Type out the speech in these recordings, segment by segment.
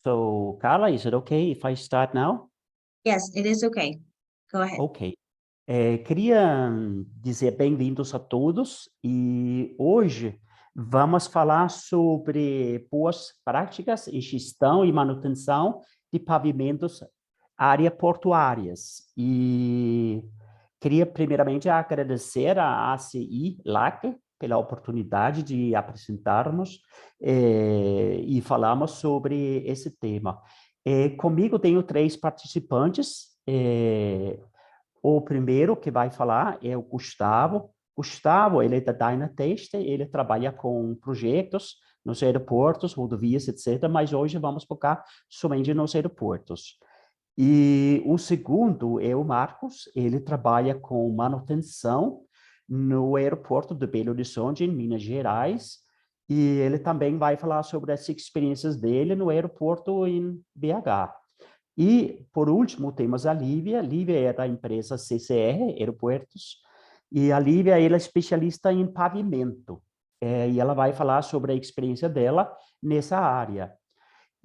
So, Carla, is it okay if I start now? Yes, it is okay. Go ahead. Ok. Queria dizer bem-vindos a todos e hoje vamos falar sobre boas práticas em gestão e manutenção de pavimentos áreas portuárias. E queria primeiramente agradecer à ACI LAC pela oportunidade de apresentarmos e falarmos sobre esse tema. Comigo tenho três participantes. O primeiro que vai falar é o Gustavo. Gustavo, ele é da Dynatest, ele trabalha com projetos nos aeroportos, rodovias, etc., mas hoje vamos focar somente nos aeroportos. E o segundo é o Marcos, ele trabalha com manutenção no aeroporto de Belo Horizonte, em Minas Gerais, e ele também vai falar sobre as experiências dele no aeroporto em BH. E, por último, temos a Lívia. A Lívia é da empresa CCR, Aeroportos, e a Lívia ela é especialista em pavimento, e ela vai falar sobre a experiência dela nessa área.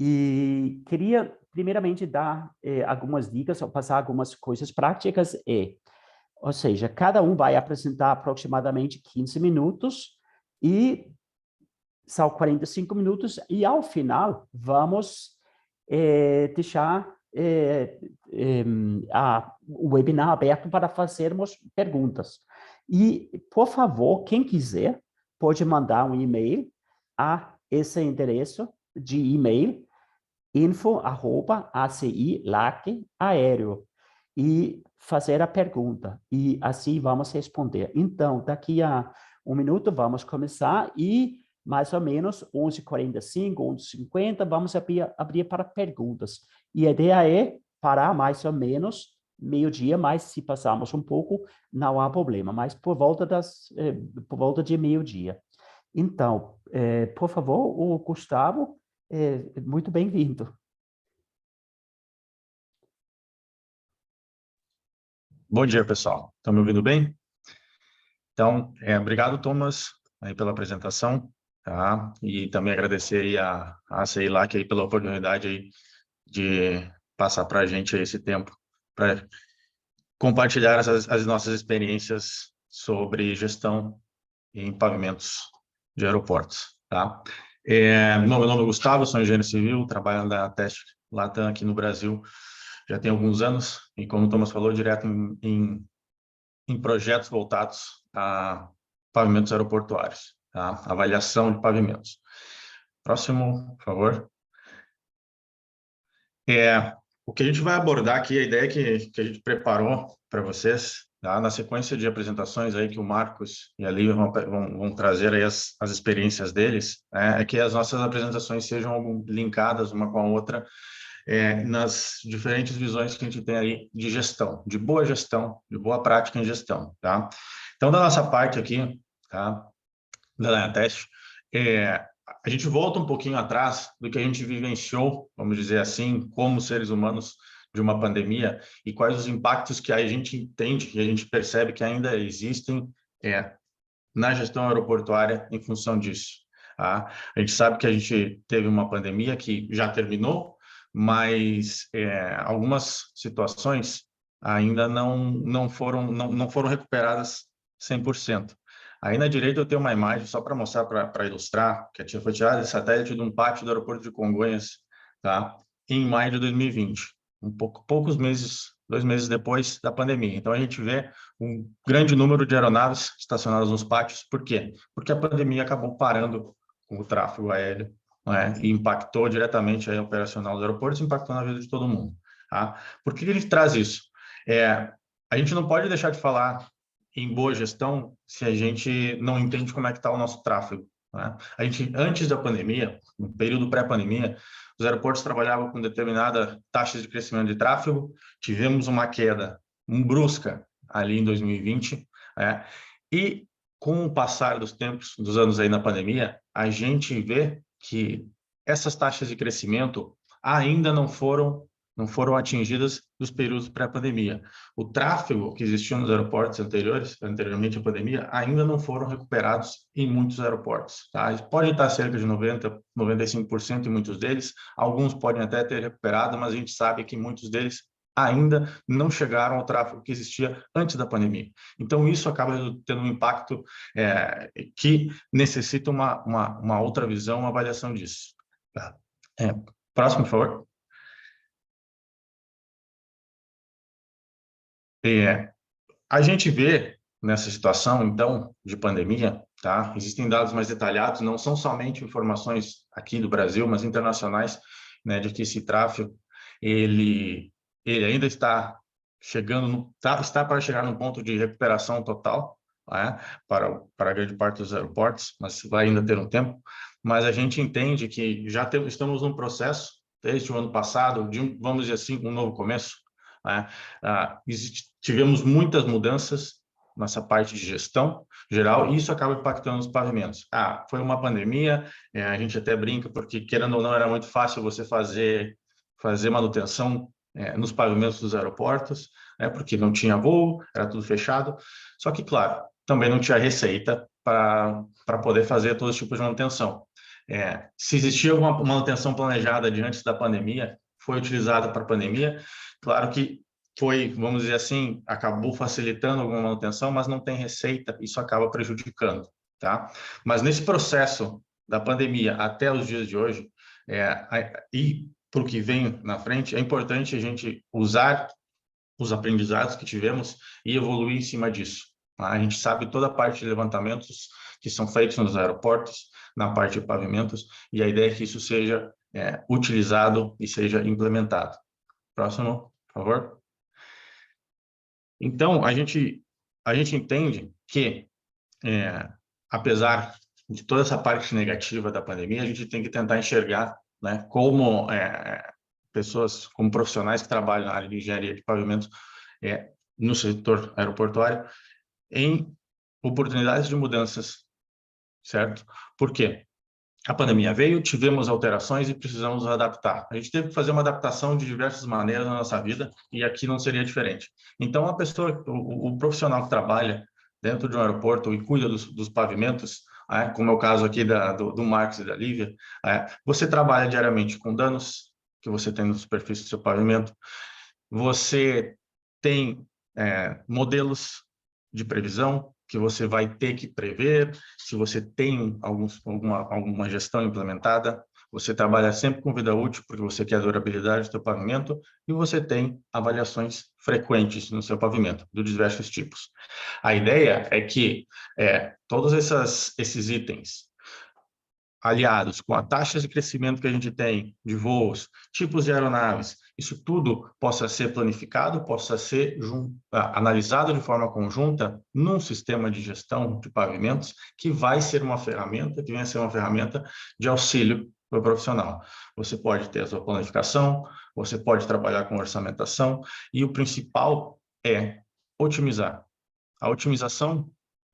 E queria, primeiramente, dar algumas dicas, ou passar algumas coisas práticas, ou seja, cada um vai apresentar aproximadamente 15 minutos, e são 45 minutos, e ao final vamos deixar o webinar aberto para fazermos perguntas. E, por favor, quem quiser, pode mandar um e-mail a esse endereço de e-mail, info@acilac.aero, e fazer a pergunta, e assim vamos responder. Então, daqui a um minuto vamos começar, e mais ou menos 11h45, 11h50, vamos abrir para perguntas. E a ideia é parar mais ou menos meio-dia, mas se passarmos um pouco, não há problema, mas por volta de meio-dia. Então, por favor, o Gustavo, muito bem-vindo. Bom dia, pessoal. Estão me ouvindo bem? Então, obrigado, Thomas, aí pela apresentação, tá? E também agradecer aí a CEILAC aí pela oportunidade aí de passar para a gente aí esse tempo para compartilhar as nossas experiências sobre gestão em pavimentos de aeroportos, tá? Meu nome é Gustavo, sou engenheiro civil, trabalho na Test Latam aqui no Brasil já tem alguns anos, e como o Thomas falou, direto em projetos voltados a pavimentos aeroportuários, tá? Avaliação de pavimentos. Próximo, por favor. O que a gente vai abordar aqui, a ideia que a gente preparou para vocês, tá? Na sequência de apresentações aí que o Marcos e a Lívia vão trazer aí as experiências deles, é que as nossas apresentações sejam linkadas uma com a outra, nas diferentes visões que a gente tem aí de gestão, de boa prática em gestão, tá? Então, da nossa parte aqui, tá? Da Dynatest, a gente volta um pouquinho atrás do que a gente vivenciou, vamos dizer assim, como seres humanos de uma pandemia, e quais os impactos que a gente entende, que a gente percebe que ainda existem na gestão aeroportuária em função disso, tá? A gente sabe que a gente teve uma pandemia que já terminou, mas algumas situações ainda não foram recuperadas 100%. Aí na direita eu tenho uma imagem só para mostrar, para ilustrar, que foi tirada de satélite de um pátio do aeroporto de Congonhas, tá? Em maio de 2020, poucos meses, 2 meses depois da pandemia. Então a gente vê um grande número de aeronaves estacionadas nos pátios. Por quê? Porque a pandemia acabou parando com o tráfego aéreo, e impactou diretamente a operacional dos aeroportos, impactou na vida de todo mundo, tá? Por que a gente traz isso? A gente não pode deixar de falar em boa gestão se a gente não entende como é que está o nosso tráfego, né? A gente, antes da pandemia, no período pré-pandemia, os aeroportos trabalhavam com determinada taxa de crescimento de tráfego, tivemos uma queda brusca ali em 2020, e com o passar dos tempos, dos anos aí na pandemia, a gente vê que essas taxas de crescimento ainda não foram não foram atingidas dos períodos pré-pandemia. O tráfego que existia nos aeroportos anteriormente à pandemia, ainda não foram recuperados em muitos aeroportos. Tá? Eles podem estar cerca de 90%, 95% em muitos deles, alguns podem até ter recuperado, mas a gente sabe que muitos deles ainda não chegaram ao tráfego que existia antes da pandemia. Então, isso acaba tendo um impacto que necessita uma outra visão, uma avaliação disso. Tá? Próximo, por favor. A gente vê nessa situação, então, de pandemia, tá? Existem dados mais detalhados, não são somente informações aqui do Brasil, mas internacionais, né, de que esse tráfego, ele ainda está chegando, está para chegar no ponto de recuperação total, né, para a grande parte dos aeroportos, mas vai ainda ter um tempo. Mas a gente entende que já estamos num processo, desde o ano passado, vamos dizer assim, um novo começo, né? Tivemos muitas mudanças nessa parte de gestão geral e isso acaba impactando os pavimentos. Foi uma pandemia, a gente até brinca porque, querendo ou não, era muito fácil você fazer manutenção nos pavimentos dos aeroportos, né, porque não tinha voo, era tudo fechado. Só que, claro, também não tinha receita para poder fazer todo tipo de manutenção. Se existia alguma manutenção planejada antes da pandemia, foi utilizada para a pandemia. Claro que foi, vamos dizer assim, acabou facilitando alguma manutenção, mas não tem receita, isso acaba prejudicando, tá? Mas nesse processo da pandemia até os dias de hoje, e para o que vem na frente, é importante a gente usar os aprendizados que tivemos e evoluir em cima disso. Tá? A gente sabe toda a parte de levantamentos que são feitos nos aeroportos, na parte de pavimentos, e a ideia é que isso seja utilizado e seja implementado. Próximo, por favor. Então, a gente entende que, apesar de toda essa parte negativa da pandemia, a gente tem que tentar enxergar, né, como pessoas, como profissionais que trabalham na área de engenharia de pavimentos no setor aeroportuário, em oportunidades de mudanças, certo? Por quê? A pandemia veio, tivemos alterações e precisamos nos adaptar. A gente teve que fazer uma adaptação de diversas maneiras na nossa vida e aqui não seria diferente. Então, a pessoa, o profissional que trabalha dentro de um aeroporto e cuida dos pavimentos, como é o caso aqui do Marcos e da Lívia, você trabalha diariamente com danos que você tem na superfície do seu pavimento, você tem modelos de previsão que você vai ter que prever, se você tem alguma gestão implementada, você trabalha sempre com vida útil, porque você quer a durabilidade do seu pavimento, e você tem avaliações frequentes no seu pavimento, de diversos tipos. A ideia é que todos esses itens, aliados com a taxa de crescimento que a gente tem de voos, tipos de aeronaves, isso tudo possa ser planificado, possa ser analisado de forma conjunta num sistema de gestão de pavimentos que vai ser uma ferramenta, que vem a ser uma ferramenta de auxílio para o profissional. Você pode ter a sua planificação, você pode trabalhar com orçamentação e o principal é otimizar. A otimização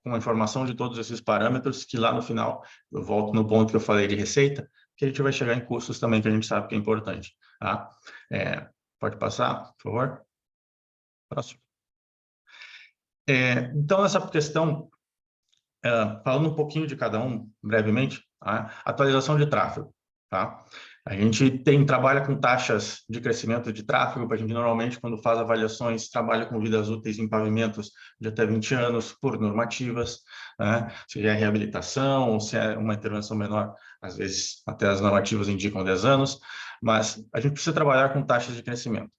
com a informação de todos esses parâmetros, que lá no final, eu volto no ponto que eu falei de receita, que a gente vai chegar em custos também, que a gente sabe que é importante. Tá? Pode passar, por favor? Próximo. Então, essa questão, falando um pouquinho de cada um, brevemente, tá? Atualização de tráfego. Tá? A gente trabalha com taxas de crescimento de tráfego, a gente normalmente, quando faz avaliações, trabalha com vidas úteis em pavimentos de até 20 anos, por normativas, né? Se é reabilitação ou se é uma intervenção menor, às vezes até as normativas indicam 10 anos, mas a gente precisa trabalhar com taxas de crescimento.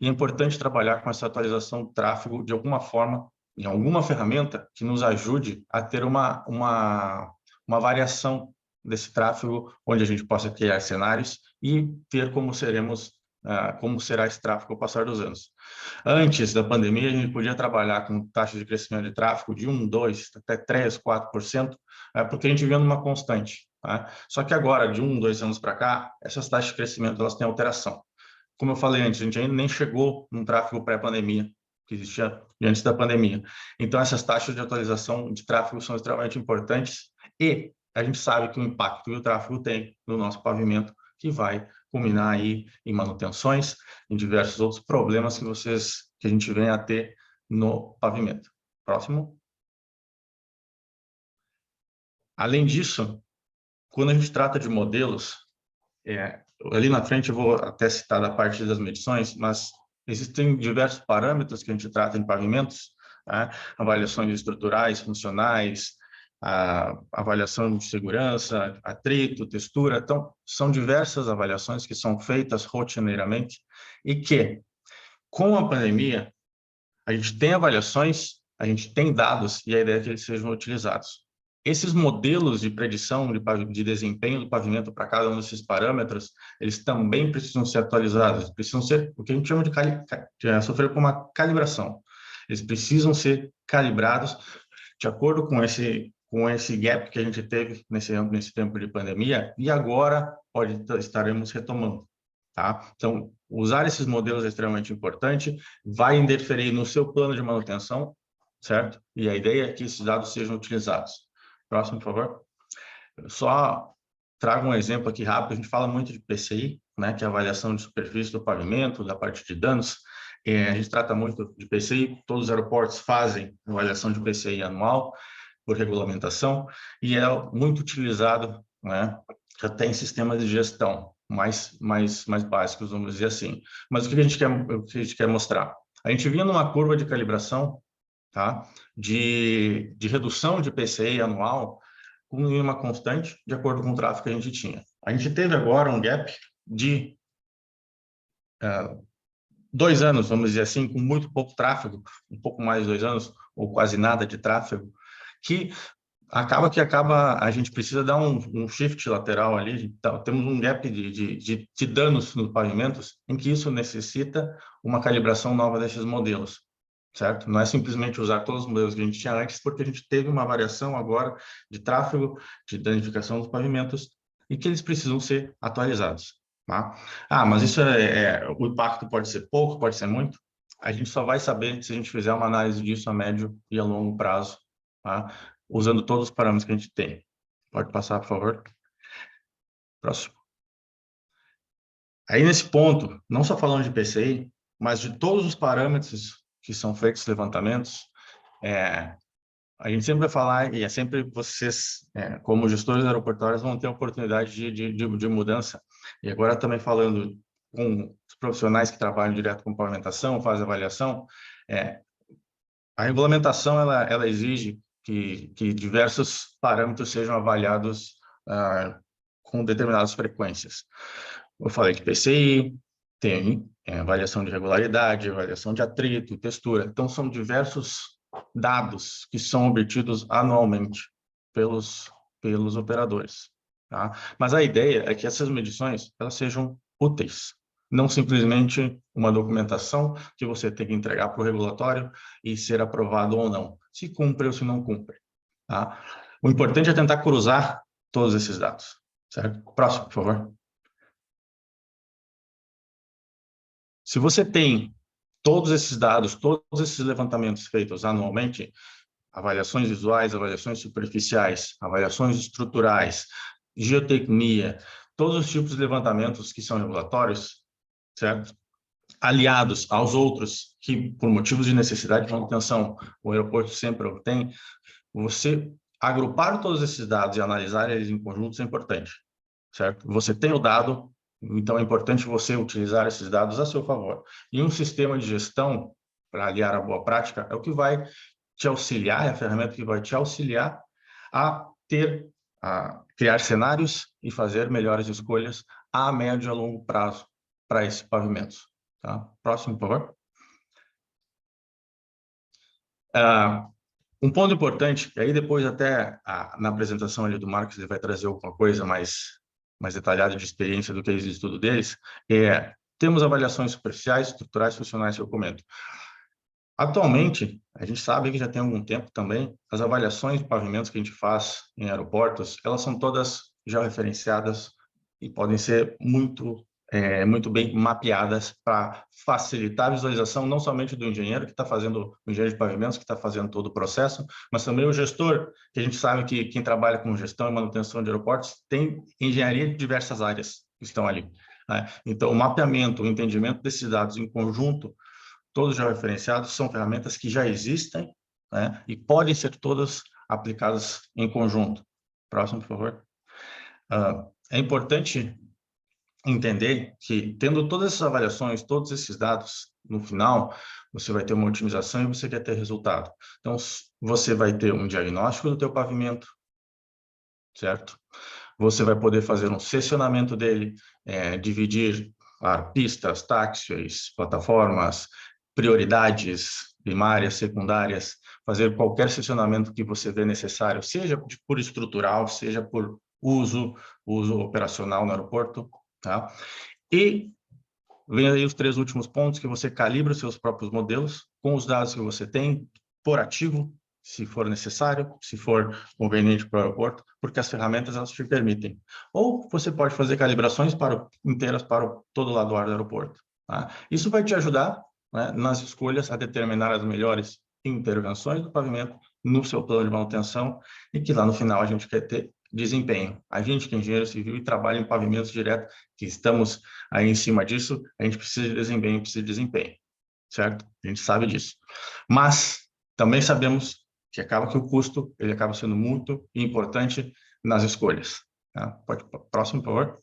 E é importante trabalhar com essa atualização do tráfego de alguma forma, em alguma ferramenta que nos ajude a ter uma variação desse tráfego, onde a gente possa criar cenários e ver como será esse tráfego ao passar dos anos. Antes da pandemia, a gente podia trabalhar com taxas de crescimento de tráfego de 1, 2, até 3, 4%, porque a gente vê uma constante. Tá? Só que agora, de 1, 2 anos para cá, essas taxas de crescimento elas têm alteração. Como eu falei antes, a gente ainda nem chegou num tráfego pré-pandemia, que existia antes da pandemia. Então, essas taxas de atualização de tráfego são extremamente importantes e a gente sabe que o impacto que o tráfego tem no nosso pavimento, que vai culminar aí em manutenções, em diversos outros problemas que a gente vem a ter no pavimento. Próximo. Além disso, quando a gente trata de modelos, ali na frente eu vou até citar da parte das medições, mas existem diversos parâmetros que a gente trata em pavimentos, né? Avaliações estruturais, funcionais, a avaliação de segurança, atrito, textura. Então, são diversas avaliações que são feitas rotineiramente e que, com a pandemia, a gente tem avaliações, a gente tem dados e a ideia é que eles sejam utilizados. Esses modelos de predição de desempenho do pavimento para cada um desses parâmetros, eles também precisam ser atualizados, precisam ser o que a gente chama de sofrer com uma calibração. Eles precisam ser calibrados de acordo com esse gap que a gente teve nesse tempo de pandemia, e agora estaremos retomando. Tá? Então, usar esses modelos é extremamente importante, vai interferir no seu plano de manutenção, certo? E a ideia é que esses dados sejam utilizados. Próximo, por favor. Eu só trago um exemplo aqui rápido. A gente fala muito de PCI, né, que é a avaliação de superfície do pavimento, da parte de danos. A gente trata muito de PCI, todos os aeroportos fazem avaliação de PCI anual, por regulamentação, e é muito utilizado, né, até em sistemas de gestão mais básicos, vamos dizer assim. Mas o que a gente quer mostrar? A gente vinha numa curva de calibração, tá, de redução de PCI anual com uma constante, de acordo com o tráfego que a gente tinha. A gente teve agora um gap de 2 anos, vamos dizer assim, com muito pouco tráfego, um pouco mais de 2 anos, ou quase nada de tráfego, que a gente precisa dar um shift lateral ali, então, temos um gap de danos nos pavimentos, em que isso necessita uma calibração nova desses modelos, certo? Não é simplesmente usar todos os modelos que a gente tinha antes, porque a gente teve uma variação agora de tráfego, de danificação dos pavimentos, e que eles precisam ser atualizados. Tá? Mas isso o impacto pode ser pouco, pode ser muito. A gente só vai saber se a gente fizer uma análise disso a médio e a longo prazo, tá? Usando todos os parâmetros que a gente tem. Pode passar, por favor. Próximo. Aí, nesse ponto, não só falando de PCI, mas de todos os parâmetros que são feitos levantamentos, a gente sempre vai falar, e é sempre vocês, como gestores aeroportuários, vão ter a oportunidade de mudança. E agora também falando com os profissionais que trabalham direto com pavimentação, fazem avaliação, a regulamentação ela exige que diversos parâmetros sejam avaliados com determinadas frequências. Eu falei que PCI, tem avaliação de regularidade, avaliação de atrito, textura. Então, são diversos dados que são obtidos anualmente pelos operadores. Tá? Mas a ideia é que essas medições elas sejam úteis, não simplesmente uma documentação que você tem que entregar para o regulatório e ser aprovado ou não, se cumpre ou se não cumpre. Tá? O importante é tentar cruzar todos esses dados. Certo? Próximo, por favor. Se você tem todos esses dados, todos esses levantamentos feitos anualmente, avaliações visuais, avaliações superficiais, avaliações estruturais, geotecnia, todos os tipos de levantamentos que são regulatórios, certo? Aliados aos outros que, por motivos de necessidade de manutenção, o aeroporto sempre obtém, você agrupar todos esses dados e analisar eles em conjuntos é importante, certo? Você tem o dado, então é importante você utilizar esses dados a seu favor. E um sistema de gestão, para aliar a boa prática, é o que vai te auxiliar, é a ferramenta que vai te auxiliar a criar cenários e fazer melhores escolhas a médio e a longo prazo para esses pavimentos. Tá? Próximo, por favor. Um ponto importante, e aí depois até na apresentação ali do Marcos ele vai trazer alguma coisa mais detalhada de experiência do que é o estudo deles, temos avaliações superficiais, estruturais, funcionais que eu comento. Atualmente, a gente sabe que já tem algum tempo também, as avaliações de pavimentos que a gente faz em aeroportos, elas são todas já referenciadas e podem ser muito bem mapeadas para facilitar a visualização não somente do engenheiro que está fazendo, o engenheiro de pavimentos que está fazendo todo o processo, mas também o gestor, que a gente sabe que quem trabalha com gestão e manutenção de aeroportos tem engenharia de diversas áreas que estão ali. né? Então, o mapeamento, o entendimento desses dados em conjunto, todos já referenciados, são ferramentas que já existem, né? E podem ser todas aplicadas em conjunto. Próximo, por favor. É importante entender que, tendo todas essas avaliações, todos esses dados, no final, você vai ter uma otimização e você quer ter resultado. Então, você vai ter um diagnóstico do teu pavimento, certo? Você vai poder fazer um seccionamento dele, dividir pistas, táxios, plataformas, prioridades primárias, secundárias, fazer qualquer seccionamento que você vê necessário, seja por estrutural, seja por uso operacional no aeroporto, tá? E vem aí os 3 últimos pontos, que você calibra os seus próprios modelos com os dados que você tem, por ativo, se for necessário, se for conveniente para o aeroporto, porque as ferramentas elas te permitem. Ou você pode fazer calibrações inteiras para todo lado do ar do aeroporto. Tá? Isso vai te ajudar, né, nas escolhas a determinar as melhores intervenções do pavimento no seu plano de manutenção e que lá no final a gente quer ter desempenho. A gente que é engenheiro civil e trabalha em pavimentos direto, que estamos aí em cima disso, a gente precisa de desempenho, certo? A gente sabe disso. Mas também sabemos que o custo ele acaba sendo muito importante nas escolhas. Tá? Próximo, por favor.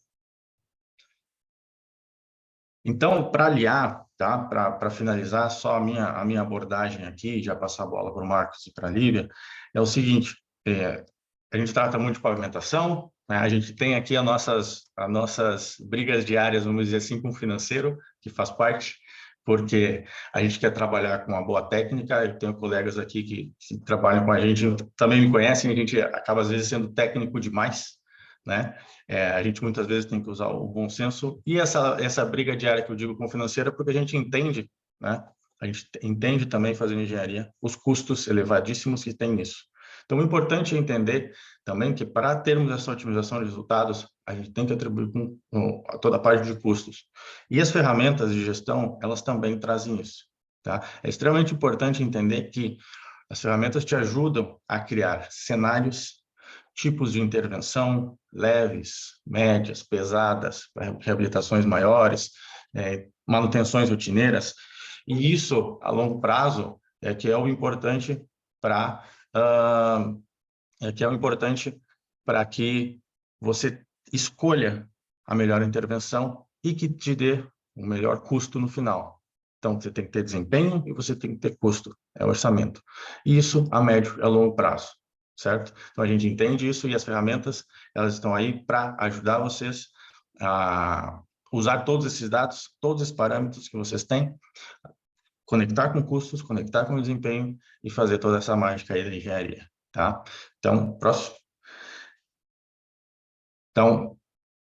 Então, para aliar, tá? Para finalizar, só a minha abordagem aqui, já passar a bola para o Marcos e para a Lívia, é o seguinte, a gente trata muito de pavimentação, né? A gente tem aqui as nossas brigas diárias, vamos dizer assim, com o financeiro, que faz parte, porque a gente quer trabalhar com uma boa técnica. Eu tenho colegas aqui que trabalham com a gente, também me conhecem, a gente acaba às vezes sendo técnico demais, né? A gente muitas vezes tem que usar o bom senso, e essa briga diária que eu digo com o financeiro é porque a gente entende, né? A gente entende também, fazendo engenharia, os custos elevadíssimos que tem nisso. Então, o importante é entender também que, para termos essa otimização de resultados, a gente tem que atribuir com toda a parte de custos. E as ferramentas de gestão, elas também trazem isso, tá? É extremamente importante entender que as ferramentas te ajudam a criar cenários, tipos de intervenção, leves, médias, pesadas, reabilitações maiores, manutenções rotineiras, e isso, a longo prazo, que é o importante para que você escolha a melhor intervenção e que te dê o melhor custo no final. Então, você tem que ter desempenho e você tem que ter custo, é orçamento. Isso a médio e a longo prazo, certo? Então, a gente entende isso e as ferramentas, elas estão aí para ajudar vocês a usar todos esses dados, todos esses parâmetros que vocês têm, conectar com custos, conectar com o desempenho e fazer toda essa mágica aí da engenharia, tá? Então, próximo. Então,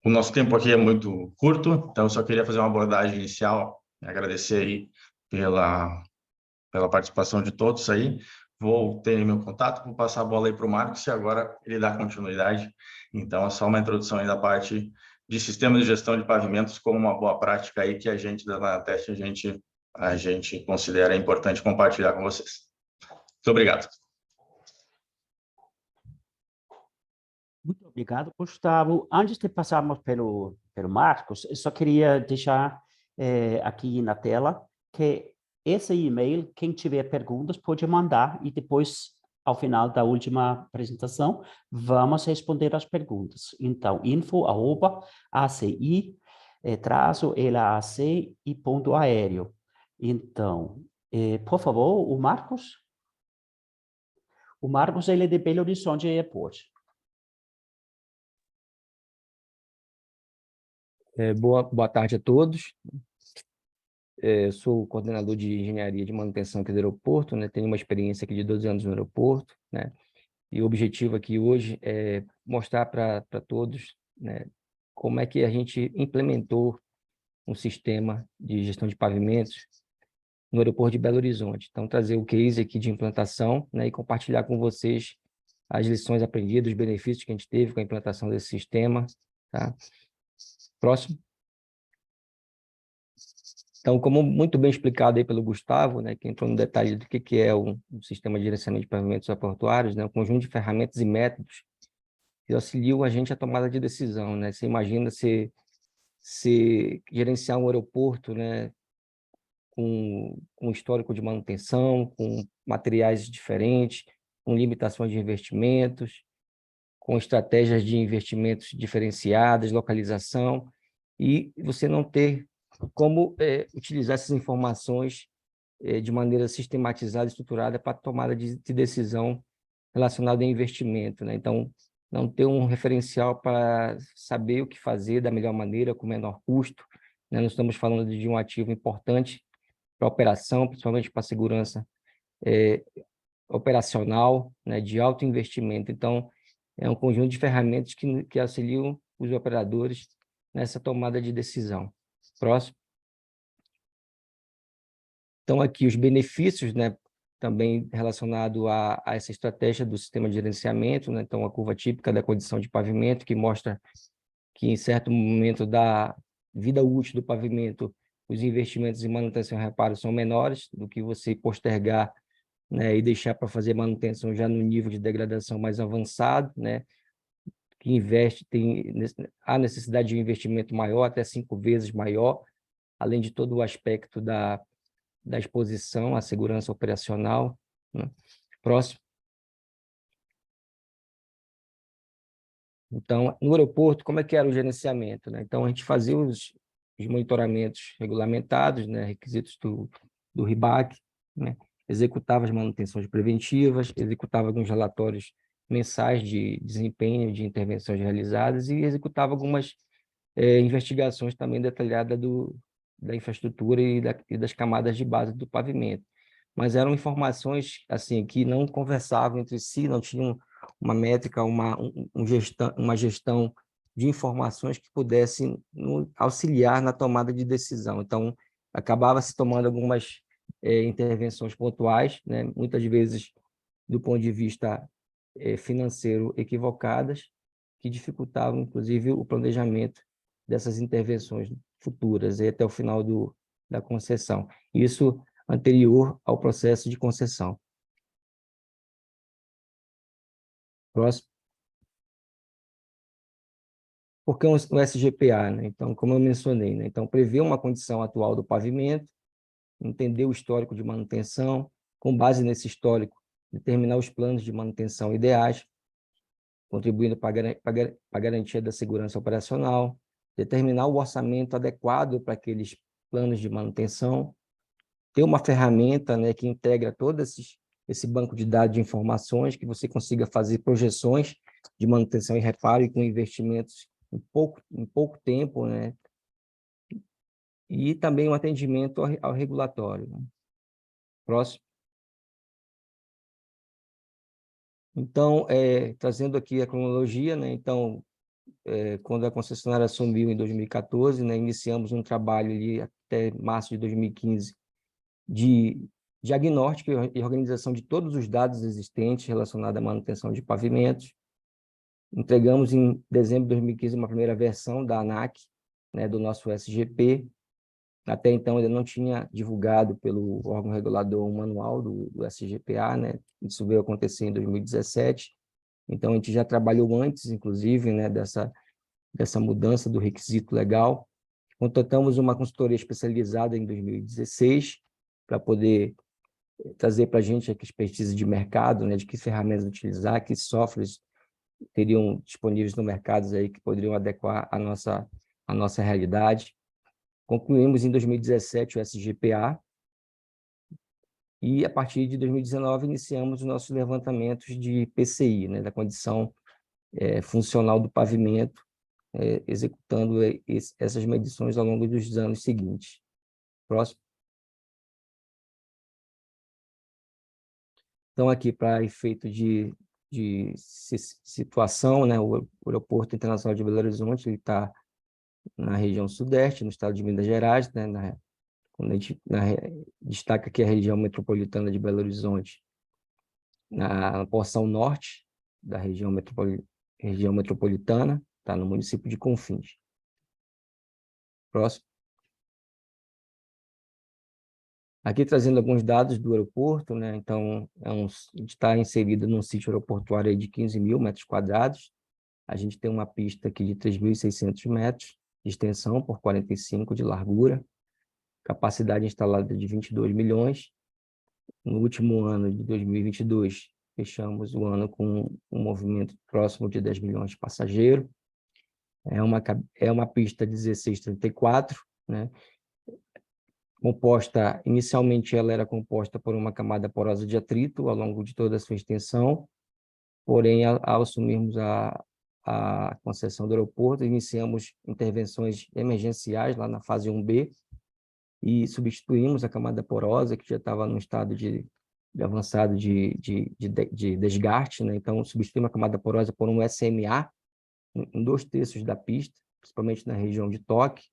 o nosso tempo aqui é muito curto, então eu só queria fazer uma abordagem inicial, agradecer aí pela participação de todos aí. Vou ter meu contato, vou passar a bola aí para o Marcos e agora ele dá continuidade. Então, é só uma introdução aí da parte de sistemas de gestão de pavimentos como uma boa prática aí que a gente da Nanatest, a gente considera importante compartilhar com vocês. Muito obrigado. Muito obrigado, Gustavo. Antes de passarmos pelo Marcos, eu só queria deixar aqui na tela que esse e-mail, quem tiver perguntas pode mandar e depois, ao final da última apresentação, vamos responder as perguntas. Então, info@aci-laci.aéreo. Então, por favor, o Marcos. O Marcos, ele é de Belo Horizonte Airport. Boa tarde a todos. Sou coordenador de engenharia de manutenção aqui do aeroporto, né? Tenho uma experiência aqui de 12 anos no aeroporto, né? E o objetivo aqui hoje é mostrar para todos, né, como é que a gente implementou um sistema de gestão de pavimentos no aeroporto de Belo Horizonte. Então, trazer o case aqui de implantação, né, e compartilhar com vocês as lições aprendidas, os benefícios que a gente teve com a implantação desse sistema, tá? Próximo. Então, como muito bem explicado aí pelo Gustavo, né, que entrou no detalhe do que é um sistema de gerenciamento de pavimentos aeroportuários, né, um conjunto de ferramentas e métodos que auxiliam a gente a tomada de decisão, né? Você imagina, você gerenciar um aeroporto, né, com histórico de manutenção, com materiais diferentes, com limitações de investimentos, com estratégias de investimentos diferenciadas, localização, e você não ter como utilizar essas informações de maneira sistematizada, estruturada para a tomada de decisão relacionada a investimento, né? Então, não ter um referencial para saber o que fazer da melhor maneira, com menor custo, né? Nós estamos falando de um ativo importante para a operação, principalmente para a segurança operacional, né? De alto investimento. Então, é um conjunto de ferramentas que auxiliam os operadores nessa tomada de decisão. Próximo. Então, aqui os benefícios, né, também relacionado a essa estratégia do sistema de gerenciamento, né? Então, a curva típica da condição de pavimento, que mostra que em certo momento da vida útil do pavimento, os investimentos em manutenção e reparo são menores do que você postergar, né, e deixar para fazer manutenção já no nível de degradação mais avançado, né? Que há necessidade de um investimento maior, até 5 vezes maior, além de todo o aspecto da exposição à segurança operacional, né? Próximo. Então, no aeroporto, como é que era o gerenciamento, né? Então, a gente fazia os monitoramentos regulamentados, né? Requisitos do RIBAC, né? Executava as manutenções preventivas, executava alguns relatórios mensais de desempenho de intervenções realizadas e executava algumas investigações também detalhadas da infraestrutura e das camadas de base do pavimento. Mas eram informações assim que não conversavam entre si, não tinham uma métrica, uma gestão de informações que pudessem auxiliar na tomada de decisão. Então, acabava se tomando algumas intervenções pontuais, né? Muitas vezes do ponto de vista financeiro equivocadas, que dificultavam, inclusive, o planejamento dessas intervenções futuras, e até o final da concessão. Isso anterior ao processo de concessão. Próximo. Por que o SGPA, né? Então, como eu mencionei, né? Então, prever uma condição atual do pavimento, entender o histórico de manutenção, com base nesse histórico, determinar os planos de manutenção ideais, contribuindo para a garantia da segurança operacional, determinar o orçamento adequado para aqueles planos de manutenção, ter uma ferramenta, né, que integra todo esse banco de dados de informações, que você consiga fazer projeções de manutenção e reparo e com investimentos em pouco tempo, né? E também um atendimento ao regulatório, né? Próximo. Então, trazendo aqui a cronologia, né? Então, quando a concessionária assumiu em 2014, né, iniciamos um trabalho ali até março de 2015 de diagnóstico e organização de todos os dados existentes relacionados à manutenção de pavimentos. Entregamos em dezembro de 2015 uma primeira versão da ANAC, né, do nosso SGP. Até então, ainda não tinha divulgado pelo órgão regulador um manual do SGPA, né? Isso veio acontecer em 2017. Então, a gente já trabalhou antes, inclusive, né, dessa mudança do requisito legal. Contratamos uma consultoria especializada em 2016 para poder trazer para a gente a expertise de mercado, né, de que ferramentas utilizar, que softwares teriam disponíveis no mercado aí que poderiam adequar a nossa realidade. Concluímos em 2017 o SGPA e, a partir de 2019, iniciamos os nossos levantamentos de PCI, né, da condição funcional do pavimento, executando essas medições ao longo dos anos seguintes. Próximo. Então, aqui, para efeito de situação, né, o Aeroporto Internacional de Belo Horizonte está na região sudeste, no estado de Minas Gerais, né, quando a gente destaca aqui a região metropolitana de Belo Horizonte, na porção norte da região metropolitana, está no município de Confins. Próximo. Aqui trazendo alguns dados do aeroporto, né? Então, a gente está inserido num sítio aeroportuário aí de 15 mil metros quadrados. A gente tem uma pista aqui de 3.600 metros, de extensão por 45 de largura, capacidade instalada de 22 milhões. No último ano de 2022, fechamos o ano com um movimento próximo de 10 milhões de passageiros. É uma pista 1634, né? Inicialmente ela era composta por uma camada porosa de atrito ao longo de toda a sua extensão, porém, ao assumirmos a concessão do aeroporto, iniciamos intervenções emergenciais lá na fase 1B e substituímos a camada porosa, que já estava no estado de avançado de desgaste, né? Então, substituímos a camada porosa por um SMA em 2/3 da pista, principalmente na região de toque,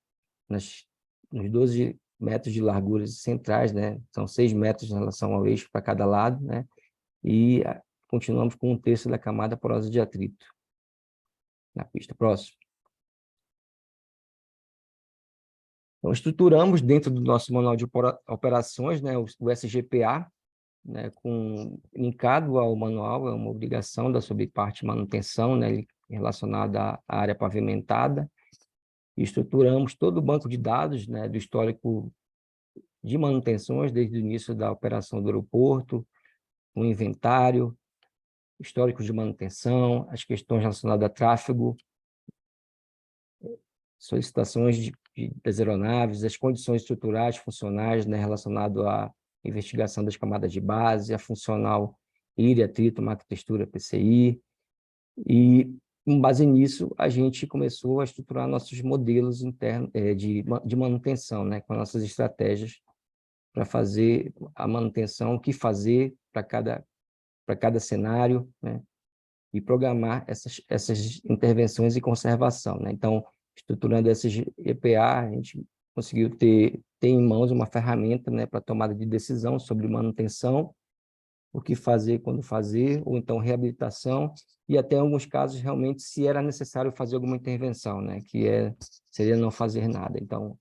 nos 12 metros de larguras centrais, né? São 6 metros em relação ao eixo para cada lado, né? E continuamos com 1/3 da camada porosa de atrito na pista. Próximo. Então, estruturamos dentro do nosso manual de operações, né, o SGPA, né, linkado ao manual, é uma obrigação da subparte de manutenção, né, relacionada à área pavimentada. E estruturamos todo o banco de dados, né, do histórico de manutenções desde o início da operação do aeroporto, um inventário, históricos de manutenção, as questões relacionadas a tráfego, solicitações das aeronaves, as condições estruturais, funcionais, né, relacionado à investigação das camadas de base, a funcional IRE, atrito, macrotextura, PCI, e, com base nisso, a gente começou a estruturar nossos modelos internos de manutenção, né, com nossas estratégias para fazer a manutenção, o que fazer para cada cenário, né, e programar essas intervenções e conservação, né? Então, estruturando esses EPA, a gente conseguiu ter em mãos uma ferramenta, né, para tomada de decisão sobre manutenção, o que fazer, quando fazer, ou então reabilitação, e até em alguns casos, realmente, se era necessário fazer alguma intervenção, né, seria não fazer nada. Então,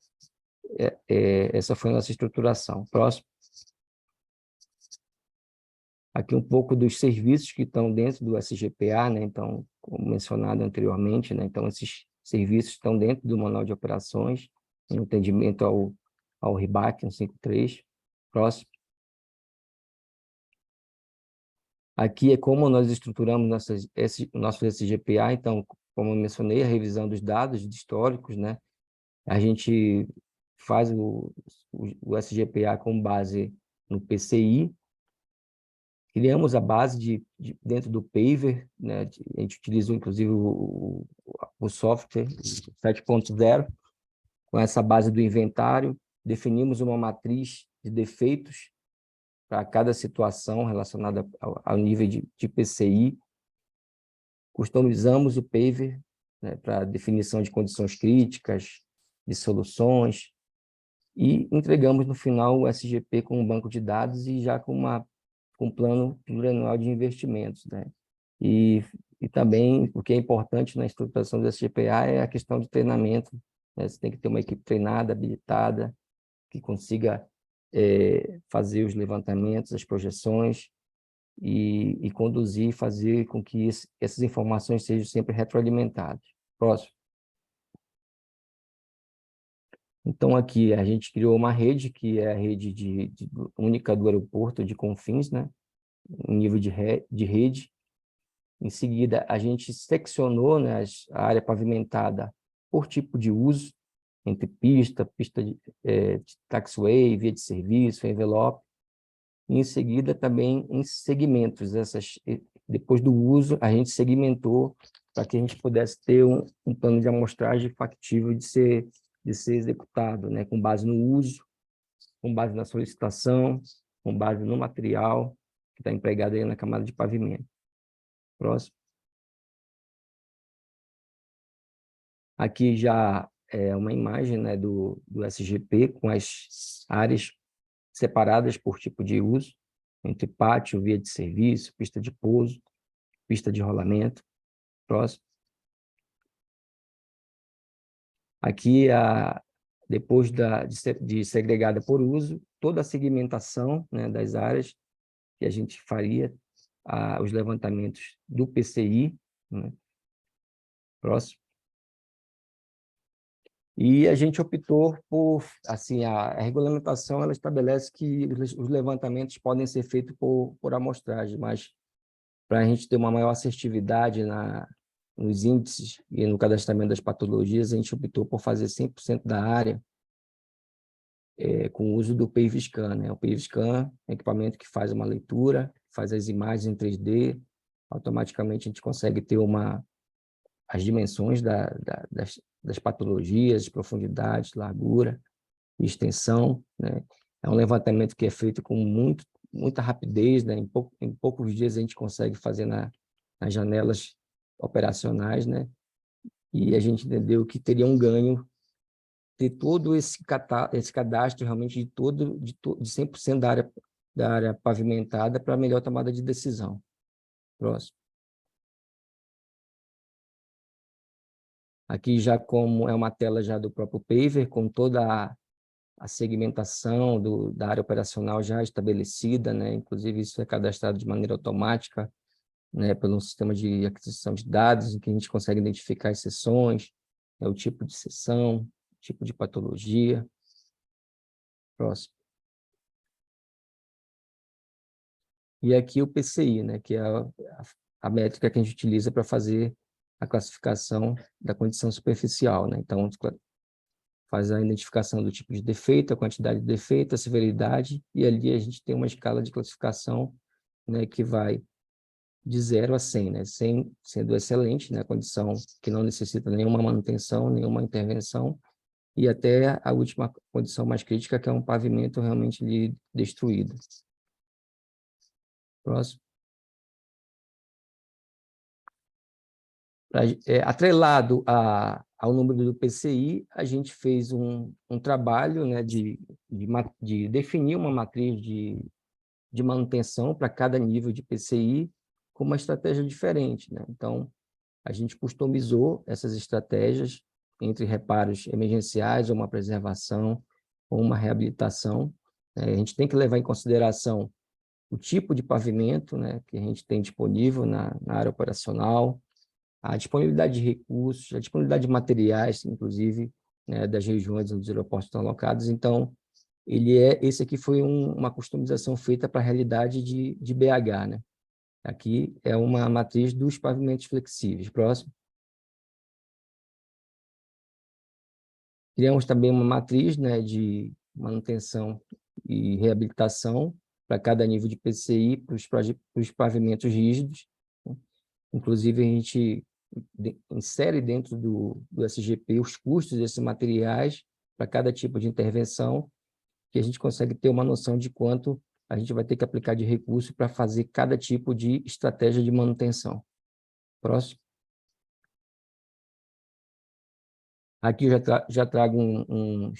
essa foi a nossa estruturação. Próximo. Aqui um pouco dos serviços que estão dentro do SGPA, né? Então, como mencionado anteriormente, né? Então, esses serviços estão dentro do manual de operações, em atendimento ao RBAC 153. Próximo. Aqui é como nós estruturamos nosso SGPA. Então, como eu mencionei, a revisão dos dados históricos, né? A gente faz o SGPA com base no PCI. Criamos a base dentro do Paver, né? A gente utilizou, inclusive, o software 7.0, com essa base do inventário. Definimos uma matriz de defeitos para cada situação relacionada ao nível de PCI. Customizamos o Paver, né, para definição de condições críticas, de soluções, e entregamos, no final, o SGP com um banco de dados e já com um plano plurianual de investimentos, né? E também, o que é importante na estruturação do SGPA é a questão de treinamento, né? Você tem que ter uma equipe treinada, habilitada, que consiga fazer os levantamentos, as projeções e conduzir, fazer com que essas informações sejam sempre retroalimentadas. Próximo. Então, aqui a gente criou uma rede, que é a rede única do aeroporto de Confins, né? Um nível de rede. Em seguida, a gente seccionou, né, a área pavimentada por tipo de uso, entre pista de taxiway, via de serviço, envelope. E, em seguida, também em segmentos. Depois do uso, a gente segmentou para que a gente pudesse ter um plano de amostragem factível de ser executado, né, com base no uso, com base na solicitação, com base no material que está empregado aí na camada de pavimento. Próximo. Aqui já é uma imagem, né, do SGP, com as áreas separadas por tipo de uso, entre pátio, via de serviço, pista de pouso, pista de rolamento. Próximo. Aqui, depois de segregada por uso, toda a segmentação, né, das áreas que a gente faria, os levantamentos do PCI, né? Próximo. E a gente optou por, assim, a regulamentação ela estabelece que os levantamentos podem ser feitos por amostragem, mas para a gente ter uma maior assertividade nos índices e no cadastramento das patologias, a gente optou por fazer 100% da área com o uso do PaveScan, né? O PaveScan é um equipamento que faz uma leitura, faz as imagens em 3D, automaticamente a gente consegue ter as dimensões das patologias, profundidade, largura, extensão, né? É um levantamento que é feito com muita rapidez, né? Em poucos dias a gente consegue fazer nas janelas operacionais, né? E a gente entendeu que teria um ganho ter todo esse cadastro realmente de 100% da área pavimentada para melhor tomada de decisão. Próximo. Aqui já como é uma tela já do próprio Paver, com toda a segmentação da área operacional já estabelecida, né? Inclusive isso é cadastrado de maneira automática, né? Pelo sistema de aquisição de dados, em que a gente consegue identificar as sessões, né? O tipo de sessão, tipo de patologia. Próximo. E aqui o PCI, né? Que é a métrica que a gente utiliza para fazer a classificação da condição superficial, né? Então, faz a identificação do tipo de defeito, a quantidade de defeito, a severidade, e ali a gente tem uma escala de classificação, né, que vai de 0 a 100, né? 100 sendo excelente, né? A condição que não necessita nenhuma manutenção, nenhuma intervenção, e até a última condição mais crítica, que é um pavimento realmente destruído. Próximo. Atrelado ao número do PCI, a gente fez um trabalho, né, de definir uma matriz de manutenção para cada nível de PCI com uma estratégia diferente, né? Então, a gente customizou essas estratégias entre reparos emergenciais, ou uma preservação, ou uma reabilitação. A gente tem que levar em consideração o tipo de pavimento, né, que a gente tem disponível na área operacional, a disponibilidade de recursos, a disponibilidade de materiais, inclusive, né, das regiões onde os aeroportos estão alocados. Então, esse aqui foi uma customização feita para a realidade de BH, né? Aqui é uma matriz dos pavimentos flexíveis. Próximo. Criamos também uma matriz, né, de manutenção e reabilitação para cada nível de PCI, para os pavimentos rígidos. Inclusive, a gente insere dentro do SGP os custos desses materiais para cada tipo de intervenção, que a gente consegue ter uma noção de quanto a gente vai ter que aplicar de recurso para fazer cada tipo de estratégia de manutenção. Próximo. Aqui eu já trago um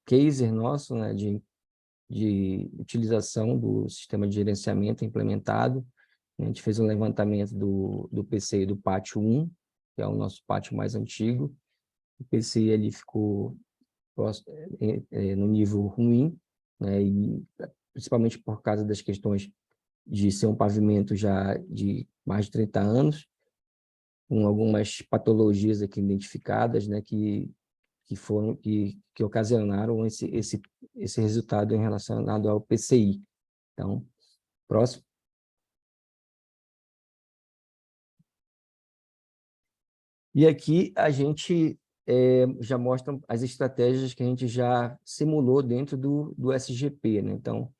case nosso, né, de utilização do sistema de gerenciamento implementado. A gente fez um levantamento do PCI do pátio 1, que é o nosso pátio mais antigo. O PCI ele ficou no nível ruim, né, e principalmente por causa das questões de ser um pavimento já de mais de 30 anos, com algumas patologias aqui identificadas, né, que ocasionaram esse resultado relacionado ao PCI. Então, próximo. E aqui a gente já mostra as estratégias que a gente já simulou dentro do SGP, né? Então,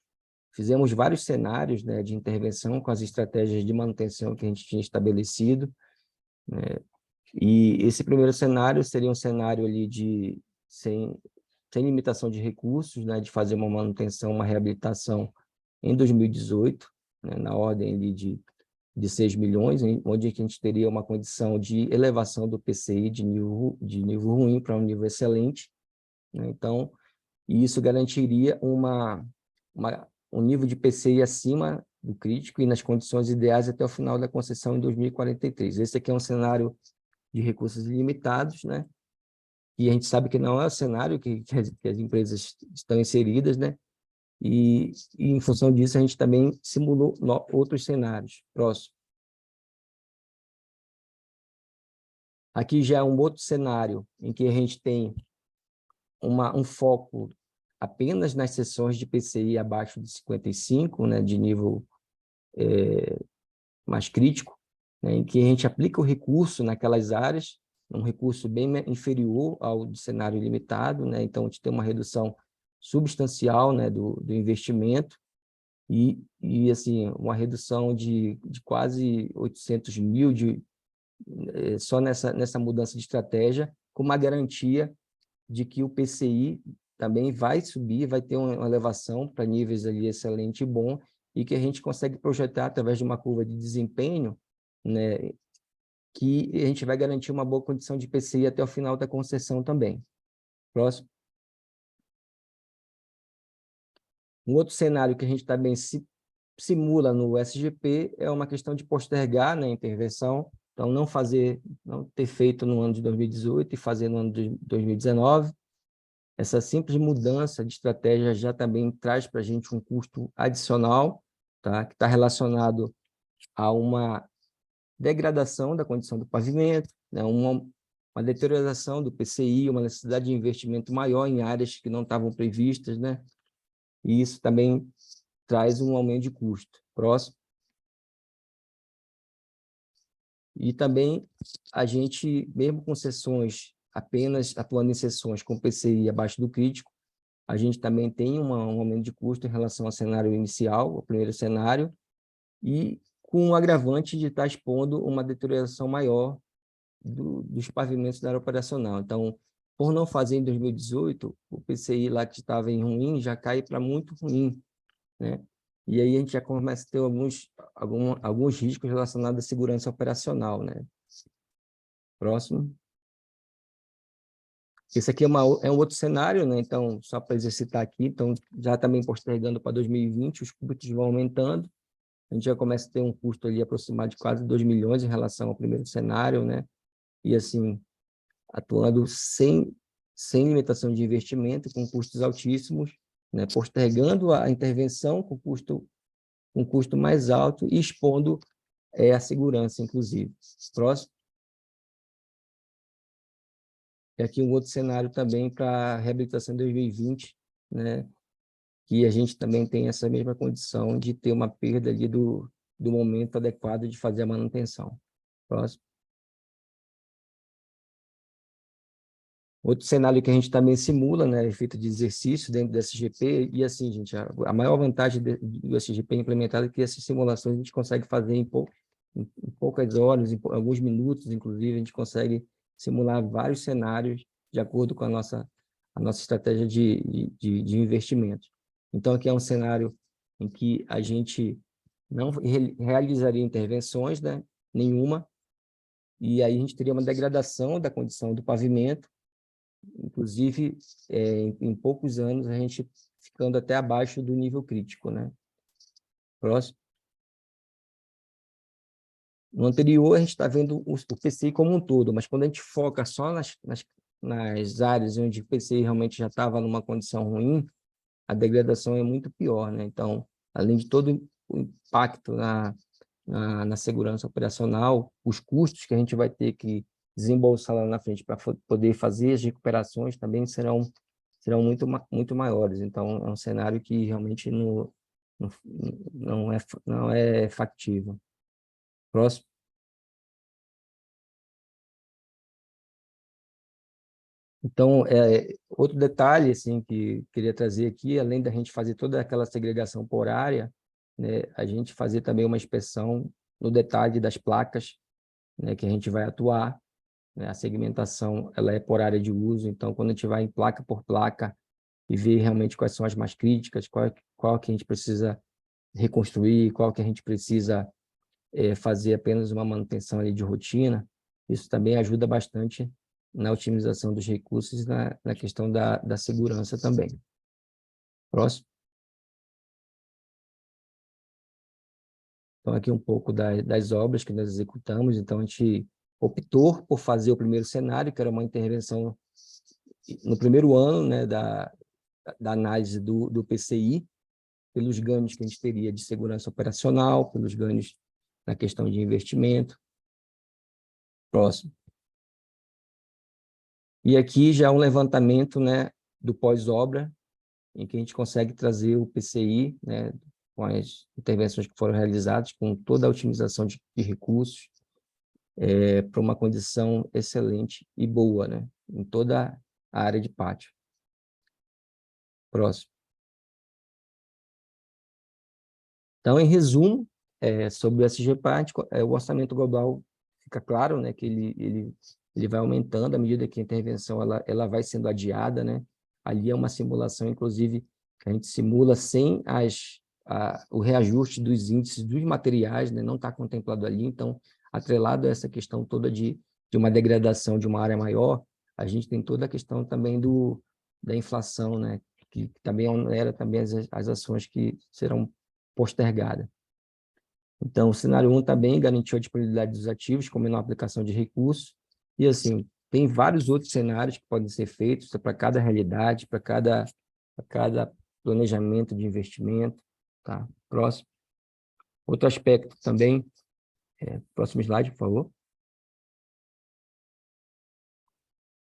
fizemos vários cenários, né, de intervenção com as estratégias de manutenção que a gente tinha estabelecido, né? E esse primeiro cenário seria um cenário ali sem limitação de recursos, né, de fazer uma manutenção, uma reabilitação em 2018, né, na ordem ali de 6 milhões, onde a gente teria uma condição de elevação do PCI de nível ruim para um nível excelente, né? Então, isso garantiria um nível de PCI acima do crítico e nas condições ideais até o final da concessão em 2043. Esse aqui é um cenário de recursos ilimitados, né? E a gente sabe que não é o cenário que as empresas estão inseridas, né? E em função disso, a gente também simulou outros cenários. Próximo. Aqui já é um outro cenário em que a gente tem um foco apenas nas seções de PCI abaixo de 55, né, de nível mais crítico, né, em que a gente aplica o recurso naquelas áreas, um recurso bem inferior ao de cenário limitado, né, então a gente tem uma redução substancial, né, do investimento e assim, uma redução de quase 800 mil só nessa mudança de estratégia, com uma garantia de que o PCI também vai subir, vai ter uma elevação para níveis ali excelente e bom, e que a gente consegue projetar através de uma curva de desempenho, né, que a gente vai garantir uma boa condição de PCI até o final da concessão também. Próximo. Um outro cenário que a gente também simula no SGP é uma questão de postergar, né, a intervenção, então não ter feito no ano de 2018 e fazer no ano de 2019. Essa simples mudança de estratégia já também traz para a gente um custo adicional, tá? Que está relacionado a uma degradação da condição do pavimento, né? Uma deterioração do PCI, uma necessidade de investimento maior em áreas que não estavam previstas, né? E isso também traz um aumento de custo. Próximo. E também a gente, mesmo com sessões, apenas atuando em sessões com PCI abaixo do crítico, a gente também tem um aumento de custo em relação ao cenário inicial, o primeiro cenário, e com o agravante de estar expondo uma deterioração maior dos pavimentos da área operacional. Então, por não fazer em 2018, o PCI lá que estava em ruim já cai para muito ruim, né? E aí a gente já começa a ter alguns riscos relacionados à segurança operacional, né? Próximo. Esse aqui é um outro cenário, né? Então, só para exercitar aqui, então, já também postergando para 2020, os custos vão aumentando, a gente já começa a ter um custo ali aproximado de quase 2 milhões em relação ao primeiro cenário, né? E assim, atuando sem limitação de investimento, com custos altíssimos, né? Postergando a intervenção com custo mais alto e expondo a segurança, inclusive. Próximo. E aqui um outro cenário também para a reabilitação de 2020, né? Que a gente também tem essa mesma condição de ter uma perda ali do momento adequado de fazer a manutenção. Próximo. Outro cenário que a gente também simula, né, efeito de exercício dentro do SGP, e assim, gente, a maior vantagem do SGP implementado é que essas simulações a gente consegue fazer em poucas horas, em alguns minutos, inclusive, a gente consegue simular vários cenários de acordo com a nossa estratégia de investimento. Então, aqui é um cenário em que a gente não realizaria intervenções, né, nenhuma, e aí a gente teria uma degradação da condição do pavimento, inclusive, em poucos anos, a gente ficando até abaixo do nível crítico, né? Próximo. No anterior, a gente está vendo o PCI como um todo, mas quando a gente foca só nas áreas onde o PCI realmente já estava numa condição ruim, a degradação é muito pior, né? Então, além de todo o impacto na segurança operacional, os custos que a gente vai ter que desembolsar lá na frente para poder fazer as recuperações também serão muito maiores. Então, é um cenário que realmente não é factível. Próximo. Então, outro detalhe assim, que queria trazer aqui, além da gente fazer toda aquela segregação por área, né, a gente fazer também uma inspeção no detalhe das placas, né, que a gente vai atuar, né? A segmentação ela é por área de uso, então quando a gente vai em placa por placa e ver realmente quais são as mais críticas, qual que a gente precisa reconstruir, qual que a gente precisa fazer apenas uma manutenção ali de rotina, isso também ajuda bastante na otimização dos recursos e na questão da segurança também. Próximo. Então, aqui um pouco das obras que nós executamos. Então, a gente optou por fazer o primeiro cenário, que era uma intervenção no primeiro ano, né, da análise do PCI, pelos ganhos que a gente teria de segurança operacional, pelos ganhos na questão de investimento. Próximo. E aqui já um levantamento, né, do pós-obra, em que a gente consegue trazer o PCI, né, com as intervenções que foram realizadas, com toda a otimização de recursos, para uma condição excelente e boa, né, em toda a área de pátio. Próximo. Então, em resumo, sobre o SGPA, o orçamento global fica claro, né, que ele vai aumentando à medida que a intervenção ela vai sendo adiada, né? Ali é uma simulação, inclusive, que a gente simula sem o reajuste dos índices dos materiais, né? Não está contemplado ali, então, atrelado a essa questão toda de uma degradação de uma área maior, a gente tem toda a questão também da inflação, né? Que também onera também as ações que serão postergadas. Então, o cenário 1 também garantiu a disponibilidade dos ativos com menor aplicação de recursos. E, assim, tem vários outros cenários que podem ser feitos para cada realidade, para cada planejamento de investimento. Tá? Próximo. Outro aspecto também, próximo slide, por favor.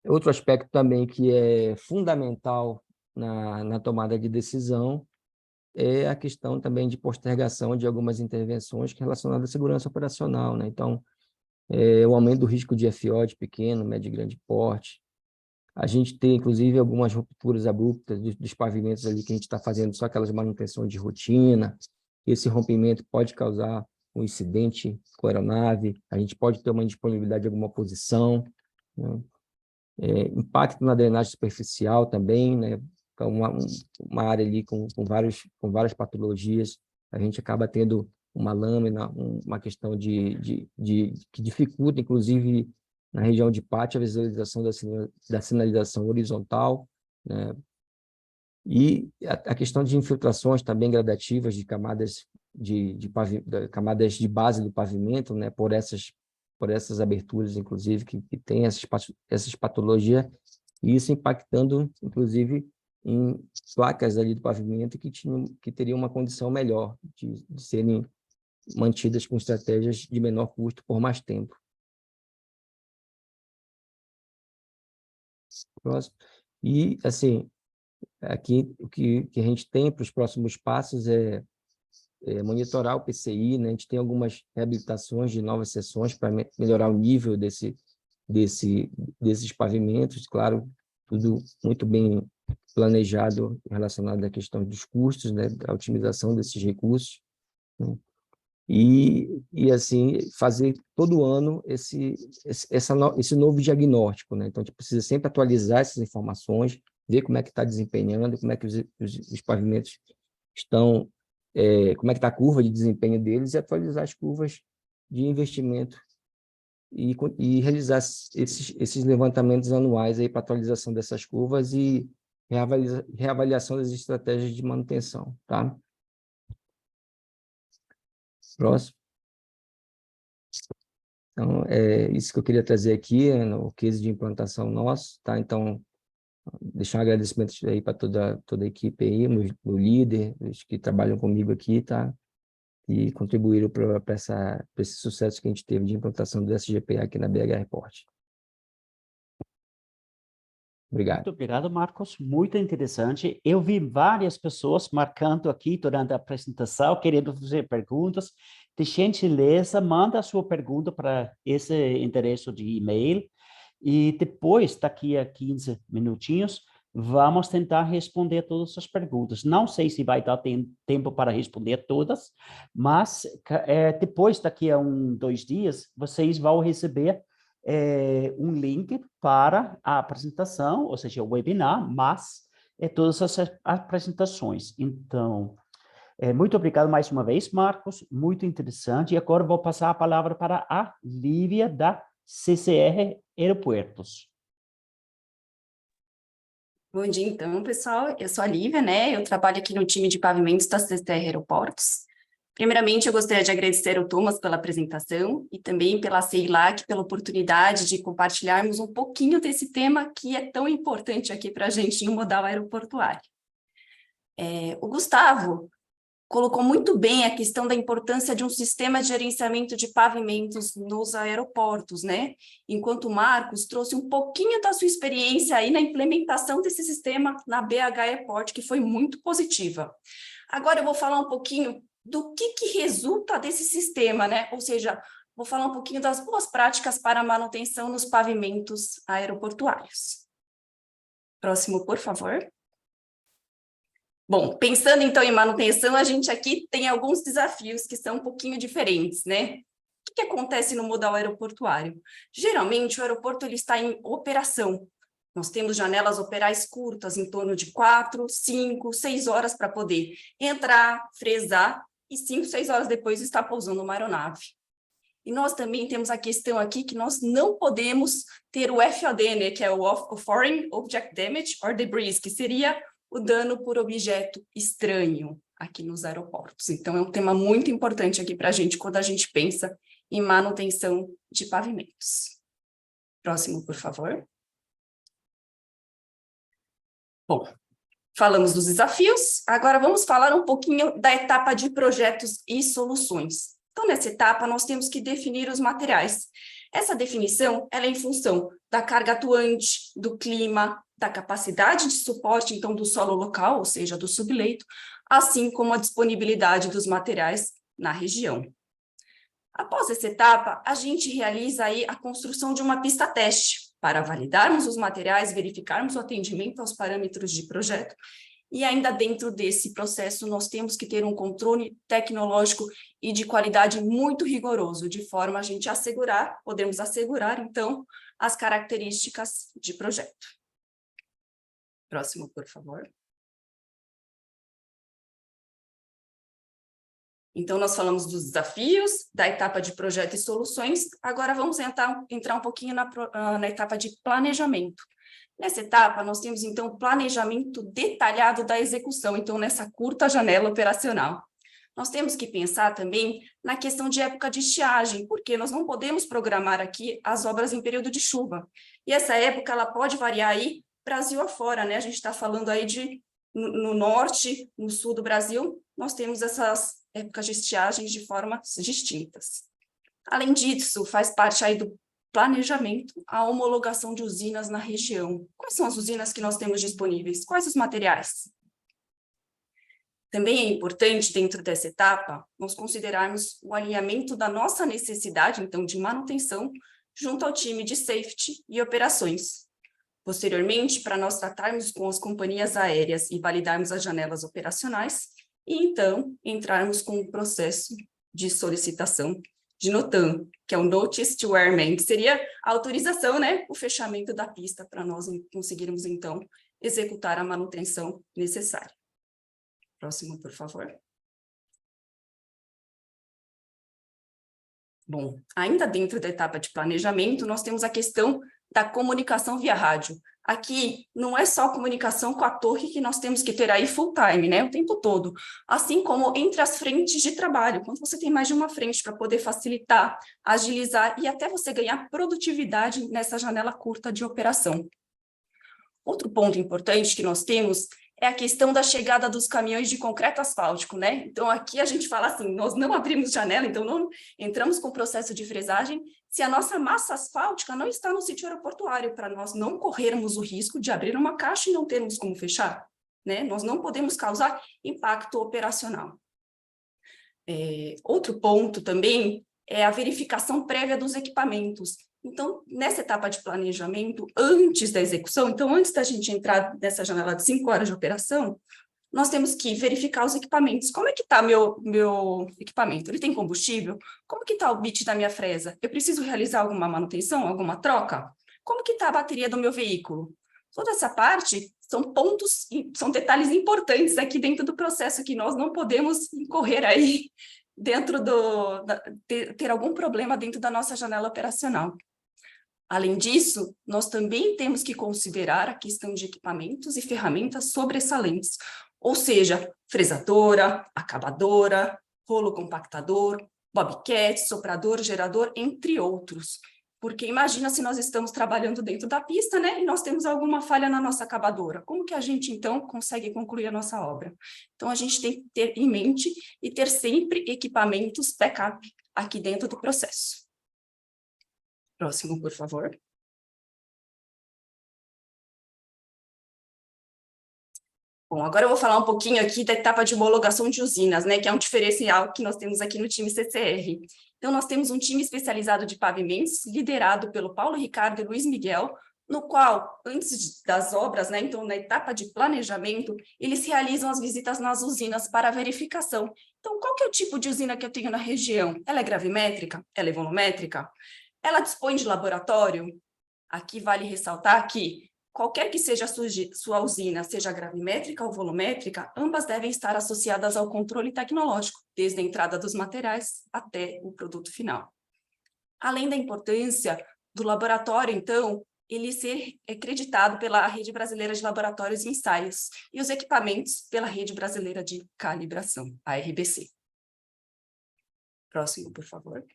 Outro aspecto também que é fundamental na tomada de decisão é a questão também de postergação de algumas intervenções relacionadas à segurança operacional, né? Então, o aumento do risco de FO de pequeno, médio e grande porte. A gente tem, inclusive, algumas rupturas abruptas dos pavimentos ali que a gente está fazendo só aquelas manutenções de rotina. Esse rompimento pode causar um incidente com a aeronave, a gente pode ter uma indisponibilidade de alguma posição, né? Impacto na drenagem superficial também, né? Uma área ali com várias patologias, a gente acaba tendo uma lâmina, uma questão que dificulta, inclusive, na região de pátio, a visualização da sinalização horizontal, né? E a questão de infiltrações também gradativas de camadas camadas de base do pavimento, né? Por essas aberturas, inclusive, que tem essas patologias, e isso impactando, inclusive, em placas ali do pavimento que teriam uma condição melhor de serem mantidas com estratégias de menor custo por mais tempo. Próximo. E, assim, aqui o que a gente tem para os próximos passos é monitorar o PCI, né? A gente tem algumas reabilitações de novas seções para melhorar o nível desses pavimentos, claro, tudo muito bem planejado relacionado à questão dos custos, né, da otimização desses recursos, né? E assim, fazer todo ano esse novo diagnóstico, né? Então, a gente precisa sempre atualizar essas informações, ver como é que está desempenhando, como é que os pavimentos estão, como é que está a curva de desempenho deles, e atualizar as curvas de investimento e realizar esses levantamentos anuais aí para atualização dessas curvas e reavaliação das estratégias de manutenção, tá? Próximo. Então, é isso que eu queria trazer aqui, no case de implantação nosso, tá? Então, deixar um agradecimento aí para toda a equipe aí, meu líder, os que trabalham comigo aqui, tá? E contribuíram para esse sucesso que a gente teve de implantação do SGPA aqui na BH Report. Obrigado. Muito obrigado, Marcos. Muito interessante. Eu vi várias pessoas marcando aqui durante a apresentação, querendo fazer perguntas. De gentileza, manda a sua pergunta para esse endereço de e-mail e depois, daqui a 15 minutinhos, vamos tentar responder todas as perguntas. Não sei se vai dar tempo para responder todas, mas depois, daqui a 2 dias, vocês vão receber um link para a apresentação, ou seja, o webinar, mas todas as apresentações. Então, muito obrigado mais uma vez, Marcos, muito interessante. E agora vou passar a palavra para a Lívia, da CCR Aeroportos. Bom dia, então, pessoal. Eu sou a Lívia, né? Eu trabalho aqui no time de pavimentos da CCR Aeroportos. Primeiramente, eu gostaria de agradecer ao Thomas pela apresentação e também pela CEILAC pela oportunidade de compartilharmos um pouquinho desse tema que é tão importante aqui para a gente no modal aeroportuário. O Gustavo colocou muito bem a questão da importância de um sistema de gerenciamento de pavimentos nos aeroportos, né? Enquanto o Marcos trouxe um pouquinho da sua experiência aí na implementação desse sistema na BH Airport, que foi muito positiva. Agora eu vou falar um pouquinho do que resulta desse sistema, né? Ou seja, vou falar um pouquinho das boas práticas para a manutenção nos pavimentos aeroportuários. Próximo, por favor. Bom, pensando então em manutenção, a gente aqui tem alguns desafios que são um pouquinho diferentes, né? O que acontece no modal aeroportuário? Geralmente, o aeroporto ele está em operação. Nós temos janelas operais curtas, em torno de 4, 5, 6 horas para poder entrar, fresar, e 5, 6 horas depois está pousando uma aeronave. E nós também temos a questão aqui que nós não podemos ter o FOD, né, que é o Foreign Object Damage or Debris, que seria o dano por objeto estranho aqui nos aeroportos. Então, é um tema muito importante aqui para a gente quando a gente pensa em manutenção de pavimentos. Próximo, por favor. Bom, falamos dos desafios, agora vamos falar um pouquinho da etapa de projetos e soluções. Então, nessa etapa, nós temos que definir os materiais. Essa definição ela é em função da carga atuante, do clima, da capacidade de suporte, então, do solo local, ou seja, do subleito, assim como a disponibilidade dos materiais na região. Após essa etapa, a gente realiza aí a construção de uma pista teste para validarmos os materiais, verificarmos o atendimento aos parâmetros de projeto. E ainda dentro desse processo, nós temos que ter um controle tecnológico e de qualidade muito rigoroso, de forma a gente assegurar, podemos assegurar, então, as características de projeto. Próximo, por favor. Então, nós falamos dos desafios, da etapa de projeto e soluções, agora vamos entrar um pouquinho na etapa de planejamento. Nessa etapa, nós temos, então, o planejamento detalhado da execução, então, nessa curta janela operacional. Nós temos que pensar também na questão de época de estiagem, porque nós não podemos programar aqui as obras em período de chuva. E essa época, ela pode variar aí Brasil afora, né? A gente está falando aí no norte, no sul do Brasil, nós temos essas épocas de estiagem de formas distintas. Além disso, faz parte aí do planejamento a homologação de usinas na região. Quais são as usinas que nós temos disponíveis? Quais os materiais? Também é importante, dentro dessa etapa, nós considerarmos o alinhamento da nossa necessidade, então, de manutenção, junto ao time de safety e operações. Posteriormente, para nós tratarmos com as companhias aéreas e validarmos as janelas operacionais, e então entrarmos com o processo de solicitação de NOTAM, que é o Notice to Airmen, que seria a autorização, né, o fechamento da pista para nós conseguirmos, então, executar a manutenção necessária. Próximo, por favor. Bom, ainda dentro da etapa de planejamento, nós temos a questão da comunicação via rádio. Aqui não é só comunicação com a torre que nós temos que ter aí full time, né, o tempo todo, assim como entre as frentes de trabalho, quando você tem mais de uma frente para poder facilitar, agilizar e até você ganhar produtividade nessa janela curta de operação. Outro ponto importante que nós temos é a questão da chegada dos caminhões de concreto asfáltico, né? Então, aqui a gente fala assim, nós não abrimos janela, então não entramos com o processo de fresagem se a nossa massa asfáltica não está no sítio aeroportuário, para nós não corrermos o risco de abrir uma caixa e não termos como fechar, né? Nós não podemos causar impacto operacional. Outro ponto também é a verificação prévia dos equipamentos. Então, nessa etapa de planejamento, antes da execução, então antes da gente entrar nessa janela de 5 horas de operação, nós temos que verificar os equipamentos. Como é que está meu equipamento? Ele tem combustível? Como que está o bit da minha fresa? Eu preciso realizar alguma manutenção, alguma troca? Como que está a bateria do meu veículo? Toda essa parte são pontos, são detalhes importantes aqui dentro do processo que nós não podemos incorrer aí dentro ter algum problema dentro da nossa janela operacional. Além disso, nós também temos que considerar a questão de equipamentos e ferramentas sobressalentes, ou seja, fresadora, acabadora, rolo compactador, bobcat, soprador, gerador, entre outros. Porque imagina se nós estamos trabalhando dentro da pista, né, e nós temos alguma falha na nossa acabadora. Como que a gente, então, consegue concluir a nossa obra? Então, a gente tem que ter em mente e ter sempre equipamentos backup aqui dentro do processo. Próximo, por favor. Bom, agora eu vou falar um pouquinho aqui da etapa de homologação de usinas, né, que é um diferencial que nós temos aqui no time CCR. Então, nós temos um time especializado de pavimentos, liderado pelo Paulo Ricardo e Luiz Miguel, no qual, antes das obras, né, então, na etapa de planejamento, eles realizam as visitas nas usinas para verificação. Então, qual que é o tipo de usina que eu tenho na região? Ela é gravimétrica? Ela é volumétrica? Ela dispõe de laboratório? Aqui vale ressaltar que qualquer que seja a sua usina, seja gravimétrica ou volumétrica, ambas devem estar associadas ao controle tecnológico, desde a entrada dos materiais até o produto final. Além da importância do laboratório, então, ele ser acreditado pela Rede Brasileira de Laboratórios e Ensaios, e os equipamentos pela Rede Brasileira de Calibração, a RBC. Próximo, por favor.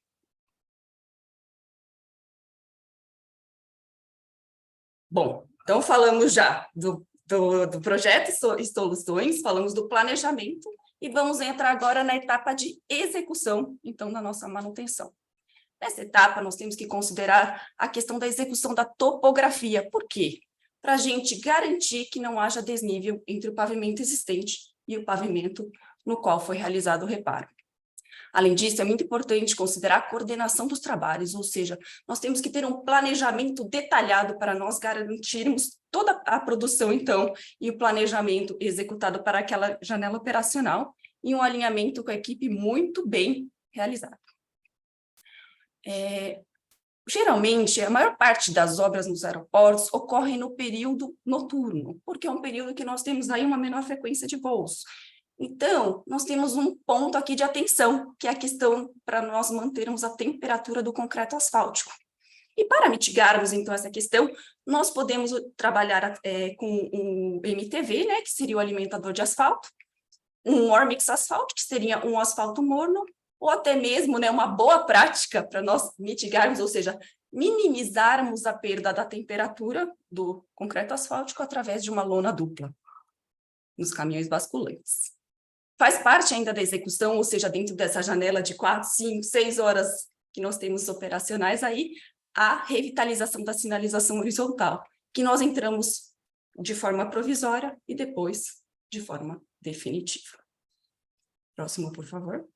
Bom, então falamos já do projeto e soluções, falamos do planejamento e vamos entrar agora na etapa de execução, então, da nossa manutenção. Nessa etapa, nós temos que considerar a questão da execução da topografia. Por quê? Para a gente garantir que não haja desnível entre o pavimento existente e o pavimento no qual foi realizado o reparo. Além disso, é muito importante considerar a coordenação dos trabalhos, ou seja, nós temos que ter um planejamento detalhado para nós garantirmos toda a produção, então, e o planejamento executado para aquela janela operacional e um alinhamento com a equipe muito bem realizado. Geralmente, a maior parte das obras nos aeroportos ocorrem no período noturno, porque é um período que nós temos aí uma menor frequência de voos. Então, nós temos um ponto aqui de atenção, que é a questão para nós mantermos a temperatura do concreto asfáltico. E para mitigarmos, então, essa questão, nós podemos trabalhar com um MTV, né, que seria o alimentador de asfalto, um Ormix asfalto, que seria um asfalto morno, ou até mesmo, né, uma boa prática para nós mitigarmos, ou seja, minimizarmos a perda da temperatura do concreto asfáltico através de uma lona dupla nos caminhões basculantes. Faz parte ainda da execução, ou seja, dentro dessa janela de 4, 5, 6 horas que nós temos operacionais aí, a revitalização da sinalização horizontal, que nós entramos de forma provisória e depois de forma definitiva. Próximo, por favor.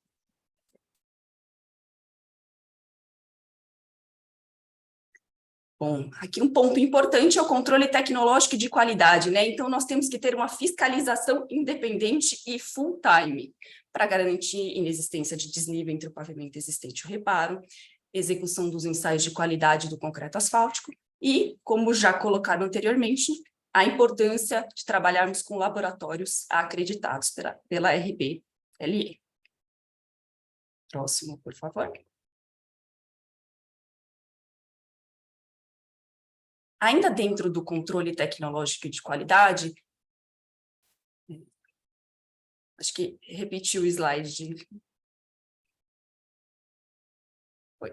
Bom, aqui um ponto importante é o controle tecnológico de qualidade, né? Então, nós temos que ter uma fiscalização independente e full time para garantir inexistência de desnível entre o pavimento existente e o reparo, execução dos ensaios de qualidade do concreto asfáltico e, como já colocado anteriormente, a importância de trabalharmos com laboratórios acreditados pela RBLE. Próximo, por favor. Ainda dentro do controle tecnológico de qualidade, acho que repeti o slide. Foi.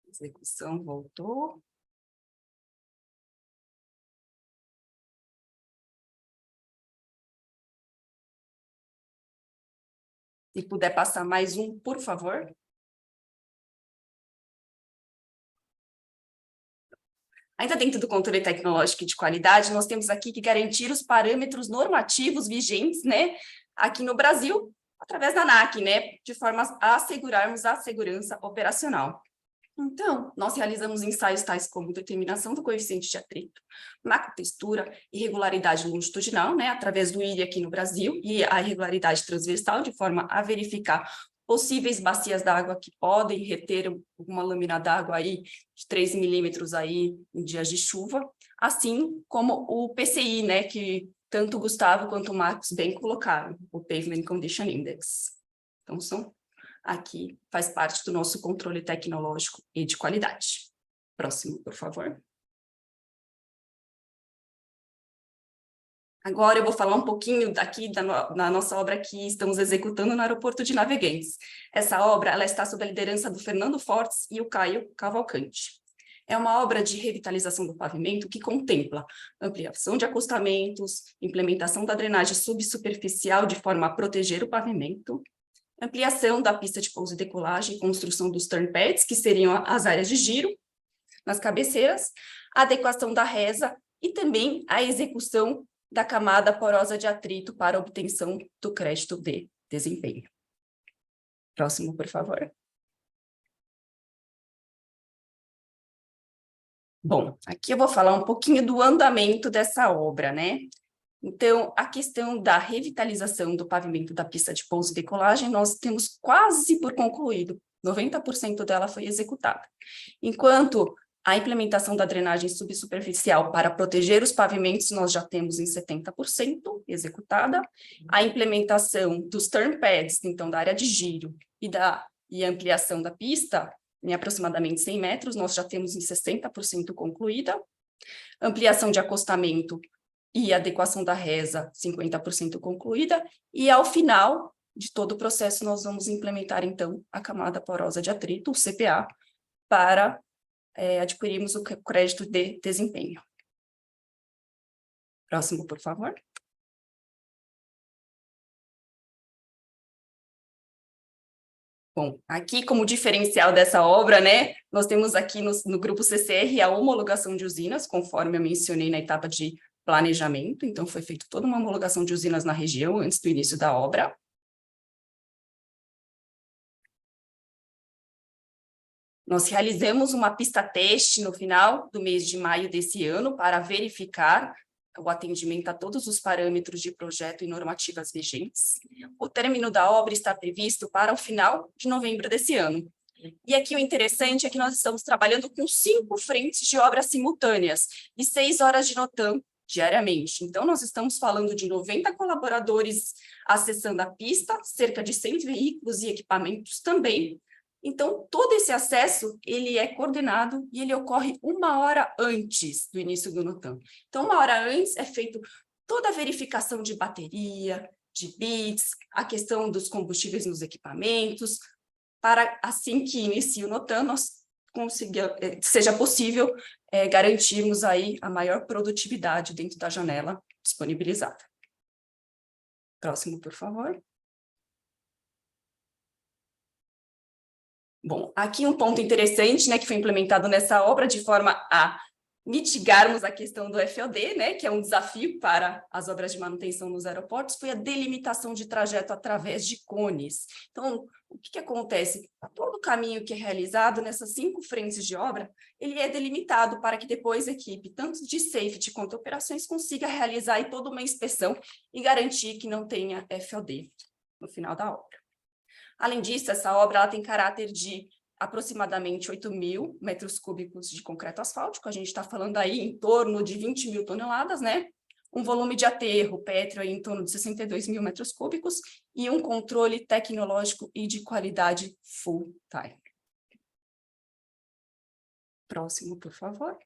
Execução voltou. Se puder passar mais um, por favor. Ainda dentro do controle tecnológico de qualidade, nós temos aqui que garantir os parâmetros normativos vigentes, né, aqui no Brasil, através da ANAC, né, de forma a assegurarmos a segurança operacional. Então, nós realizamos ensaios tais como determinação do coeficiente de atrito, macrotextura, irregularidade longitudinal, né, através do IRI aqui no Brasil, e a irregularidade transversal, de forma a verificar possíveis bacias d'água que podem reter uma lâmina d'água aí de 3 milímetros aí em dias de chuva, assim como o PCI, né, que tanto o Gustavo quanto o Marcos bem colocaram, o Pavement Condition Index. Então, aqui faz parte do nosso controle tecnológico e de qualidade. Próximo, por favor. Agora eu vou falar um pouquinho daqui da nossa obra que estamos executando no aeroporto de Navegantes. Essa obra ela está sob a liderança do Fernando Fortes e o Caio Cavalcante. É uma obra de revitalização do pavimento que contempla ampliação de acostamentos, implementação da drenagem subsuperficial de forma a proteger o pavimento, ampliação da pista de pouso e decolagem, construção dos turn pads, que seriam as áreas de giro, nas cabeceiras, adequação da reza e também a execução da camada porosa de atrito para obtenção do crédito de desempenho. Próximo, por favor. Bom, aqui eu vou falar um pouquinho do andamento dessa obra, né? Então, a questão da revitalização do pavimento da pista de pouso e decolagem, nós temos quase por concluído, 90% dela foi executada. Enquanto a implementação da drenagem subsuperficial para proteger os pavimentos, nós já temos em 70% executada. A implementação dos turn pads, então, da área de giro e a ampliação da pista, em aproximadamente 100 metros, nós já temos em 60% concluída. Ampliação de acostamento e adequação da reza, 50% concluída. E, ao final de todo o processo, nós vamos implementar, então, a camada porosa de atrito, o CPA, para adquirirmos o crédito de desempenho. Próximo, por favor. Bom, aqui como diferencial dessa obra, né, nós temos aqui no grupo CCR a homologação de usinas, conforme eu mencionei na etapa de planejamento, então foi feita toda uma homologação de usinas na região antes do início da obra. Nós realizamos uma pista teste no final do mês de maio desse ano para verificar o atendimento a todos os parâmetros de projeto e normativas vigentes. O término da obra está previsto para o final de novembro desse ano. E aqui o interessante é que nós estamos trabalhando com 5 frentes de obras simultâneas e 6 horas de NOTAM diariamente. Então, nós estamos falando de 90 colaboradores acessando a pista, cerca de 100 veículos e equipamentos também. Então, todo esse acesso, ele é coordenado e ele ocorre 1 hora antes do início do NOTAM. Então, 1 hora antes é feito toda a verificação de bateria, de bits, a questão dos combustíveis nos equipamentos, para assim que inicie o NOTAM, seja possível garantirmos aí a maior produtividade dentro da janela disponibilizada. Próximo, por favor. Bom, aqui um ponto interessante, né, que foi implementado nessa obra de forma a mitigarmos a questão do FOD, né, que é um desafio para as obras de manutenção nos aeroportos, foi a delimitação de trajeto através de cones. Então, o que acontece? Todo o caminho que é realizado nessas 5 frentes de obra, ele é delimitado para que depois a equipe, tanto de safety quanto operações, consiga realizar aí toda uma inspeção e garantir que não tenha FOD no final da obra. Além disso, essa obra ela tem caráter de aproximadamente 8.000 metros cúbicos de concreto asfáltico, a gente está falando aí em torno de 20 mil toneladas, né? Um volume de aterro pétreo aí em torno de 62.000 metros cúbicos e um controle tecnológico e de qualidade full time. Próximo, por favor.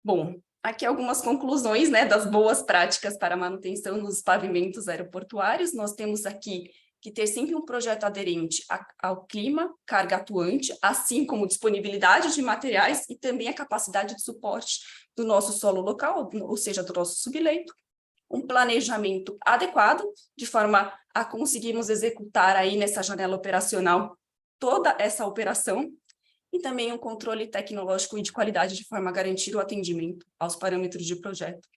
Bom, aqui algumas conclusões, né, das boas práticas para a manutenção nos pavimentos aeroportuários. Nós temos aqui que ter sempre um projeto aderente ao clima, carga atuante, assim como disponibilidade de materiais e também a capacidade de suporte do nosso solo local, ou seja, do nosso subleito. Um planejamento adequado, de forma a conseguirmos executar aí nessa janela operacional toda essa operação, e também um controle tecnológico e de qualidade de forma a garantir o atendimento aos parâmetros de projeto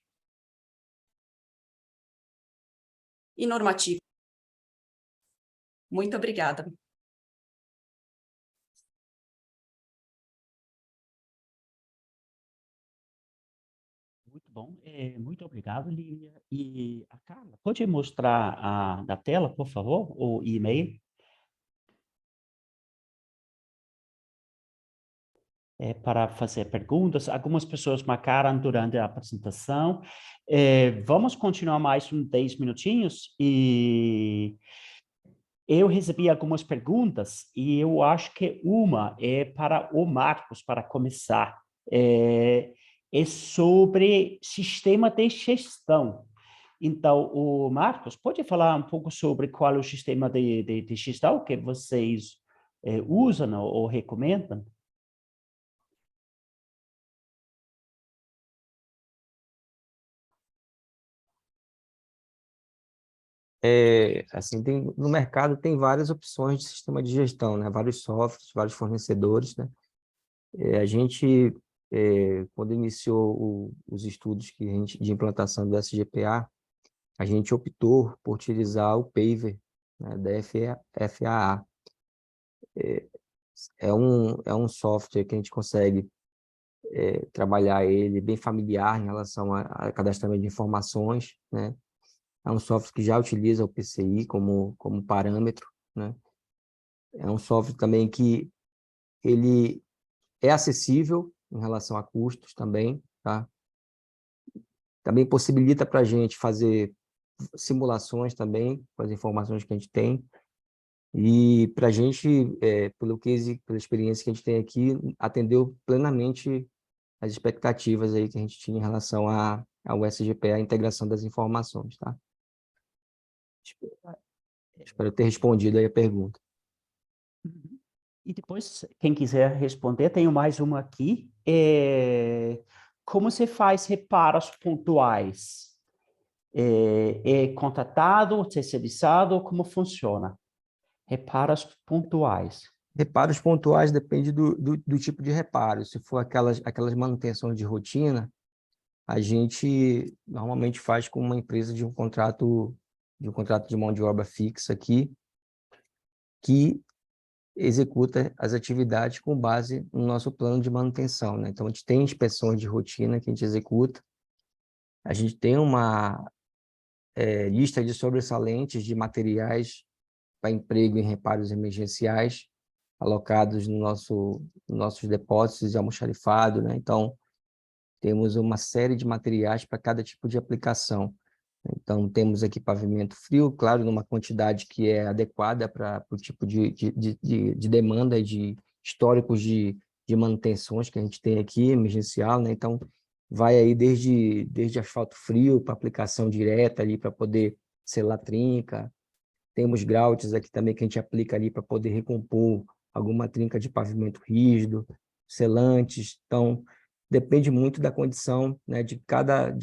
e normativo. Muito obrigada. Muito bom, muito obrigado, Lívia. E a Carla, pode mostrar na tela, por favor, o e-mail? Para fazer perguntas. Algumas pessoas marcaram durante a apresentação. Vamos continuar mais uns 10 minutinhos e eu recebi algumas perguntas e eu acho que uma é para o Marcos, para começar. é sobre sistema de gestão. Então, o Marcos, pode falar um pouco sobre qual é o sistema de gestão que vocês usam ou recomendam? Assim, no mercado tem várias opções de sistema de gestão, né? Vários softwares, vários fornecedores, né? A gente, quando iniciou os estudos de implantação do SGPA, a gente optou por utilizar o Paver, né, da FAA. É um software que a gente consegue trabalhar ele bem familiar em relação a cadastramento de informações, né? É um software que já utiliza o PCI como parâmetro, né? É um software também que ele é acessível em relação a custos também, tá? Também possibilita para a gente fazer simulações também com as informações que a gente tem. E para a gente, pela experiência que a gente tem aqui, atendeu plenamente as expectativas aí que a gente tinha em relação ao SGPA, a integração das informações, tá? Espero ter respondido aí a pergunta. E depois, quem quiser responder, tenho mais uma aqui. Como se faz reparos pontuais? É contratado, terceirizado, como funciona? Reparos pontuais. Reparos pontuais depende do tipo de reparo. Se for aquelas manutenções de rotina, a gente normalmente faz com uma empresa de um contrato de mão de obra fixa aqui, que executa as atividades com base no nosso plano de manutenção, né? Então, a gente tem inspeções de rotina que a gente executa, a gente tem uma lista de sobressalentes de materiais para emprego em reparos emergenciais, alocados nossos depósitos de almoxarifado, né? Então, temos uma série de materiais para cada tipo de aplicação. Então, temos aqui pavimento frio, claro, numa quantidade que é adequada para o tipo de demanda e de históricos de manutenções que a gente tem aqui, emergencial, né? Então, vai aí desde asfalto frio para aplicação direta ali para poder selar trinca. Temos grautes aqui também que a gente aplica ali para poder recompor alguma trinca de pavimento rígido, selantes. Então, depende muito da condição, né, de cada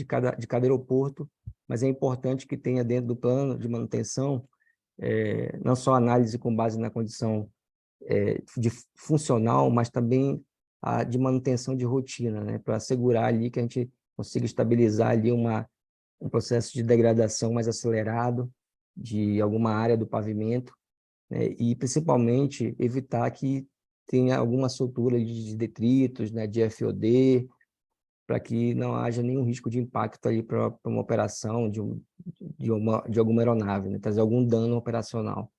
aeroporto, mas é importante que tenha dentro do plano de manutenção não só análise com base na condição de funcional, mas também a de manutenção de rotina, né, para assegurar ali que a gente consiga estabilizar ali um processo de degradação mais acelerado de alguma área do pavimento, né, e principalmente evitar que tenha alguma soltura de detritos, né, de FOD, para que não haja nenhum risco de impacto ali para uma operação de alguma aeronave, né? Trazer algum dano operacional.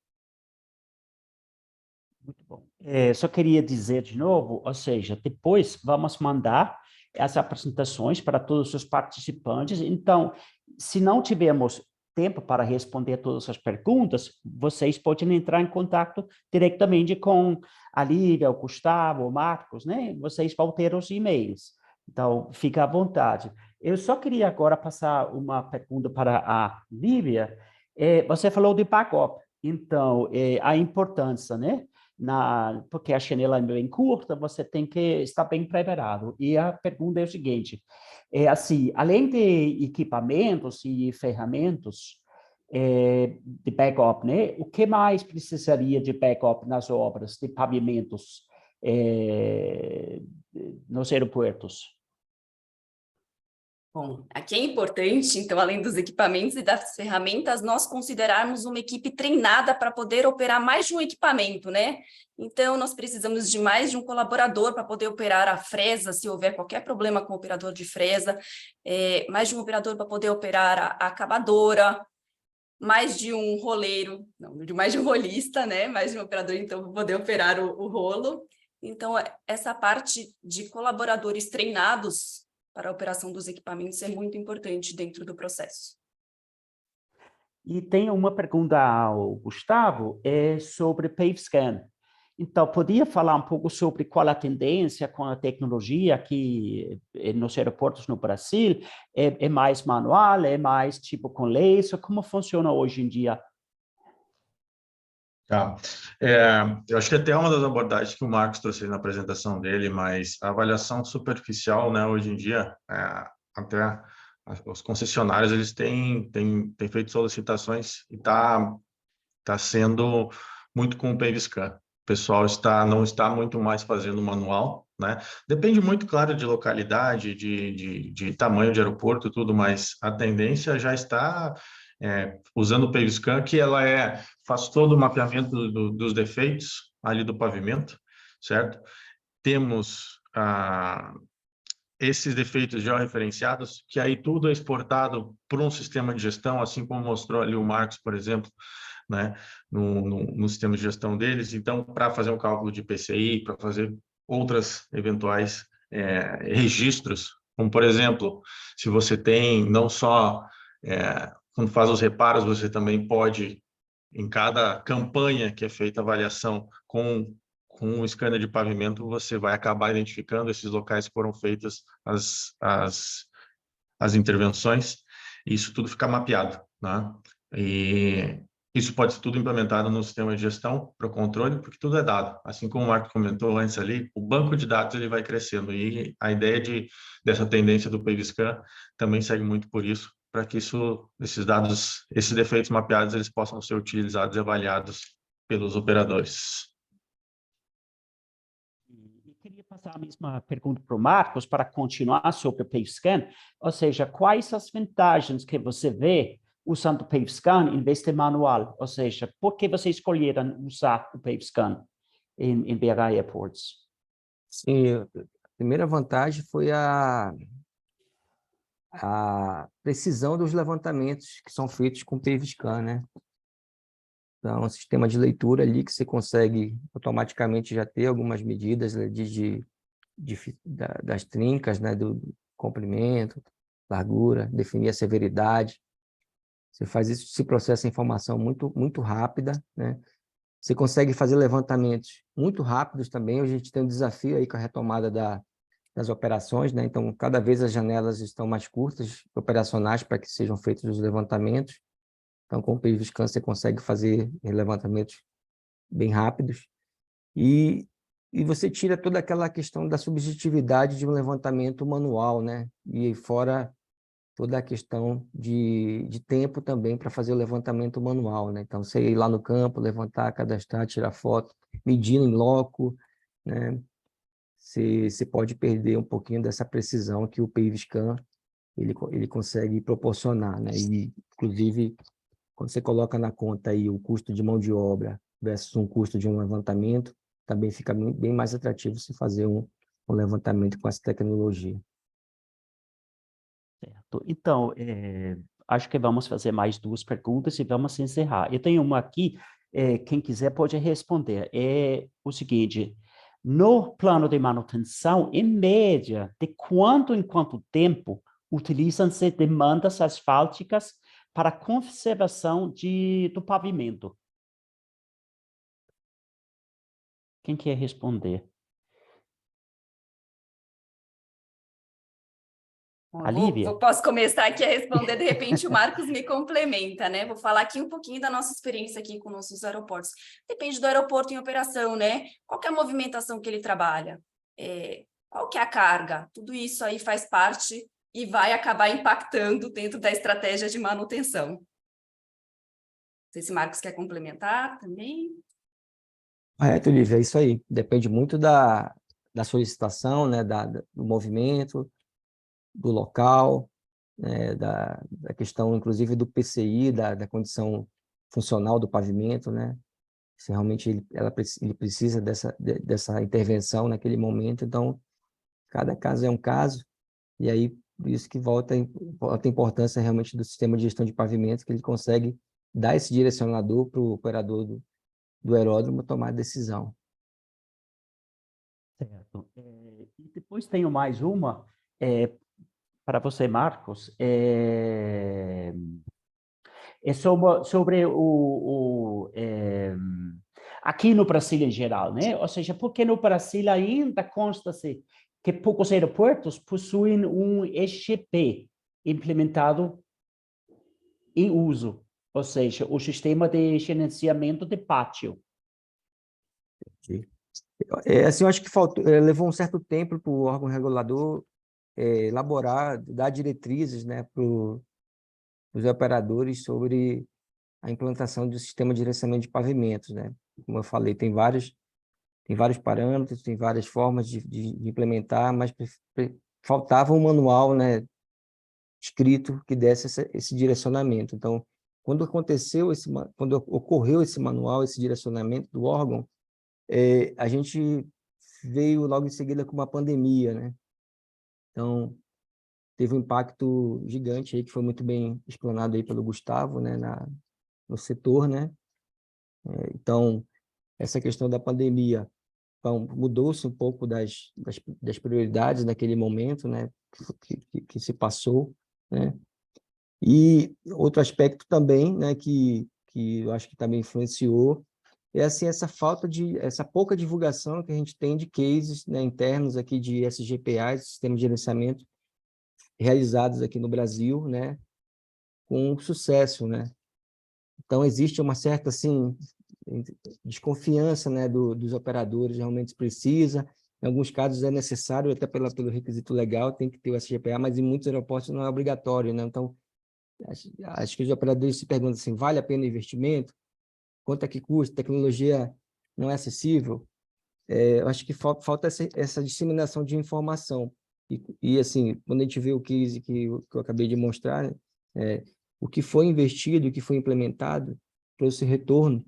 Muito bom. Só queria dizer de novo, ou seja, depois vamos mandar as apresentações para todos os participantes. Então, se não tivermos tempo para responder todas as perguntas, vocês podem entrar em contato diretamente com a Lívia, o Gustavo, o Marcos, né? Vocês vão ter os e-mails. Então, fica à vontade. Eu só queria agora passar uma pergunta para a Lívia. Você falou de backup. Então, a importância, né? Porque a janela é bem curta, você tem que estar bem preparado. E a pergunta é o seguinte, assim, além de equipamentos e ferramentas de backup, né? O que mais precisaria de backup nas obras de pavimentos nos aeroportos? Bom, aqui é importante, então, além dos equipamentos e das ferramentas, nós considerarmos uma equipe treinada para poder operar mais de um equipamento, né? Então, nós precisamos de mais de um colaborador para poder operar a fresa, se houver qualquer problema com o operador de fresa, mais de um operador para poder operar a acabadora, mais de um roleiro, não, mais de um rolista, né? Mais de um operador, então, para poder operar o rolo. Então, essa parte de colaboradores treinados para a operação dos equipamentos é muito importante dentro do processo. E tem uma pergunta ao Gustavo, sobre PaveScan. Então, podia falar um pouco sobre qual a tendência com a tecnologia aqui nos aeroportos no Brasil? É mais manual, é mais tipo com laser? Como funciona hoje em dia? Tá. Eu acho que até uma das abordagens que o Marcos trouxe na apresentação dele, mas a avaliação superficial, né, hoje em dia, até os concessionários, eles têm feito solicitações e tá sendo muito com o PaveScan. O pessoal não está muito mais fazendo manual, né? Depende muito, claro, de localidade, de tamanho de aeroporto, tudo, mas a tendência já está usando o PaveScan, que faz todo o mapeamento dos defeitos ali do pavimento, certo? Temos esses defeitos já referenciados, que aí tudo é exportado para um sistema de gestão, assim como mostrou ali o Marcos, por exemplo, né, no sistema de gestão deles. Então, para fazer um cálculo de PCI, para fazer outras eventuais registros, como, por exemplo, se você tem não só, quando faz os reparos, você também pode, em cada campanha que é feita a avaliação com um scanner de pavimento, você vai acabar identificando esses locais que foram feitas as intervenções, e isso tudo fica mapeado, né? E isso pode ser tudo implementado no sistema de gestão para o controle, porque tudo é dado. Assim como o Marco comentou antes ali, o banco de dados ele vai crescendo, e a ideia dessa tendência do PaveScan também segue muito por isso, para que esses dados, esses defeitos mapeados, eles possam ser utilizados e avaliados pelos operadores. E queria passar a mesma pergunta para o Marcos, para continuar sobre o PaveScan, ou seja, quais as vantagens que você vê usando o PaveScan em vez de manual? Ou seja, por que vocês escolheram usar o PaveScan em BH Airports? Sim, a primeira vantagem foi a precisão dos levantamentos que são feitos com o PaveScan, né? Então, um sistema de leitura ali que você consegue automaticamente já ter algumas medidas das trincas, né? Do comprimento, largura, definir a severidade. Você faz isso, se processa a informação muito rápida, né? Você consegue fazer levantamentos muito rápidos também. Hoje a gente tem um desafio aí com a retomada das operações, né? Então, cada vez as janelas estão mais curtas, operacionais, para que sejam feitos os levantamentos. Então, com o PaveScan, você consegue fazer levantamentos bem rápidos. E você tira toda aquela questão da subjetividade de um levantamento manual, né? E fora toda a questão de tempo também para fazer o levantamento manual, né? Então, você ir lá no campo, levantar, cadastrar, tirar foto, medindo em loco, né? Você pode perder um pouquinho dessa precisão que o PaveScan ele consegue proporcionar, né? E, inclusive, quando você coloca na conta aí o custo de mão de obra versus um custo de um levantamento, também fica bem mais atrativo se fazer um levantamento com essa tecnologia. Certo. Então, acho que vamos fazer mais duas perguntas e vamos encerrar. Eu tenho uma aqui, quem quiser pode responder. É o seguinte: no plano de manutenção, em média, de quanto em quanto tempo utilizam-se demandas asfálticas para conservação do pavimento? Quem quer responder? A Lívia? Posso começar aqui a responder, de repente o Marcos me complementa, né? Vou falar aqui um pouquinho da nossa experiência aqui com nossos aeroportos. Depende do aeroporto em operação, né? Qual que é a movimentação que ele trabalha? Qual que é a carga? Tudo isso aí faz parte e vai acabar impactando dentro da estratégia de manutenção. Não sei se o Marcos quer complementar também. Correto, Lívia, é isso aí. Depende muito da solicitação, né? Do movimento, do local, né, da questão, inclusive, do PCI, da condição funcional do pavimento, né? Se realmente ele precisa dessa intervenção naquele momento. Então, cada caso é um caso, e aí, por isso que volta a importância realmente do sistema de gestão de pavimento, que ele consegue dar esse direcionador para o operador do aeródromo tomar a decisão. Certo. E depois tenho mais uma para você, Marcos. É sobre aqui no Brasil em geral, né? Ou seja, porque no Brasil ainda consta-se que poucos aeroportos possuem um SGP implementado em uso, ou seja, o sistema de gerenciamento de pátio. Assim, eu acho que levou um certo tempo para o órgão regulador elaborar, dar diretrizes, né, para os operadores sobre a implantação do sistema de gerenciamento de pavimentos, né? Como eu falei, tem vários parâmetros, tem várias formas de implementar, mas faltava um manual, né, escrito que desse esse direcionamento. Então, quando ocorreu esse manual, esse direcionamento do órgão, a gente veio logo em seguida com uma pandemia, né? Então, teve um impacto gigante aí, que foi muito bem explanado aí pelo Gustavo, né, no setor, né? Então, essa questão da pandemia, então, mudou-se um pouco das prioridades naquele momento, né, que se passou, né? E outro aspecto também, né, que eu acho que também influenciou, é assim, essa pouca divulgação que a gente tem de cases, né, internos aqui de SGPAs, Sistema de Gerenciamento, realizados aqui no Brasil, né, com sucesso, né? Então, existe uma certa, assim, desconfiança, né, dos operadores, realmente precisa. Em alguns casos é necessário, até pelo requisito legal, tem que ter o SGPA, mas em muitos aeroportos não é obrigatório, né? Então, acho que os operadores se perguntam assim, vale a pena o investimento? Quanto é que custa? Tecnologia não é acessível? Eu acho que falta essa disseminação de informação. E assim, quando a gente vê o case que eu acabei de mostrar, né, o que foi investido, o que foi implementado, trouxe retorno.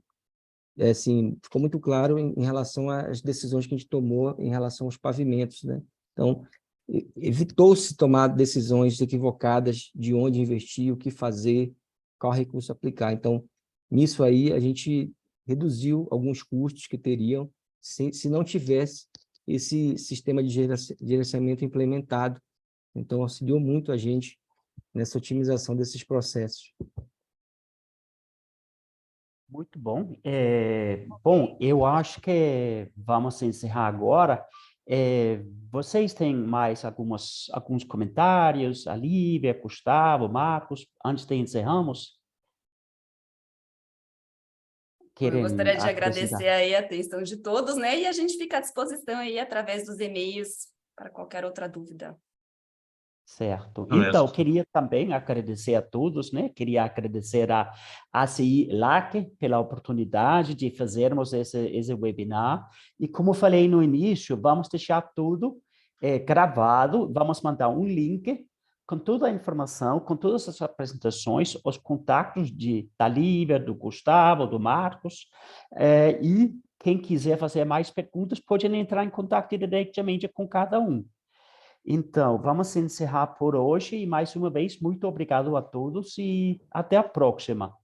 Assim, ficou muito claro em relação às decisões que a gente tomou em relação aos pavimentos, né? Então, evitou-se tomar decisões equivocadas de onde investir, o que fazer, qual recurso aplicar. Então, nisso aí, a gente reduziu alguns custos que teriam se não tivesse esse sistema de gerenciamento implementado. Então, auxiliou muito a gente nessa otimização desses processos. Muito bom. Bom, eu acho que vamos encerrar agora. Vocês têm mais alguns comentários? A Lívia, Gustavo, Marcos, antes de encerrarmos? Eu Querem gostaria de acrescentar? agradecer aí a atenção de todos, né? E a gente fica à disposição aí através dos e-mails para qualquer outra dúvida. Certo. Isso mesmo. Então, queria também agradecer a todos, né? Queria agradecer a ACI LAC pela oportunidade de fazermos esse webinar. E como falei no início, vamos deixar tudo gravado, vamos mandar um link com toda a informação, com todas as apresentações, os contatos da Lívia, do Gustavo, do Marcos, e quem quiser fazer mais perguntas pode entrar em contato diretamente com cada um. Então, vamos encerrar por hoje e mais uma vez, muito obrigado a todos e até a próxima.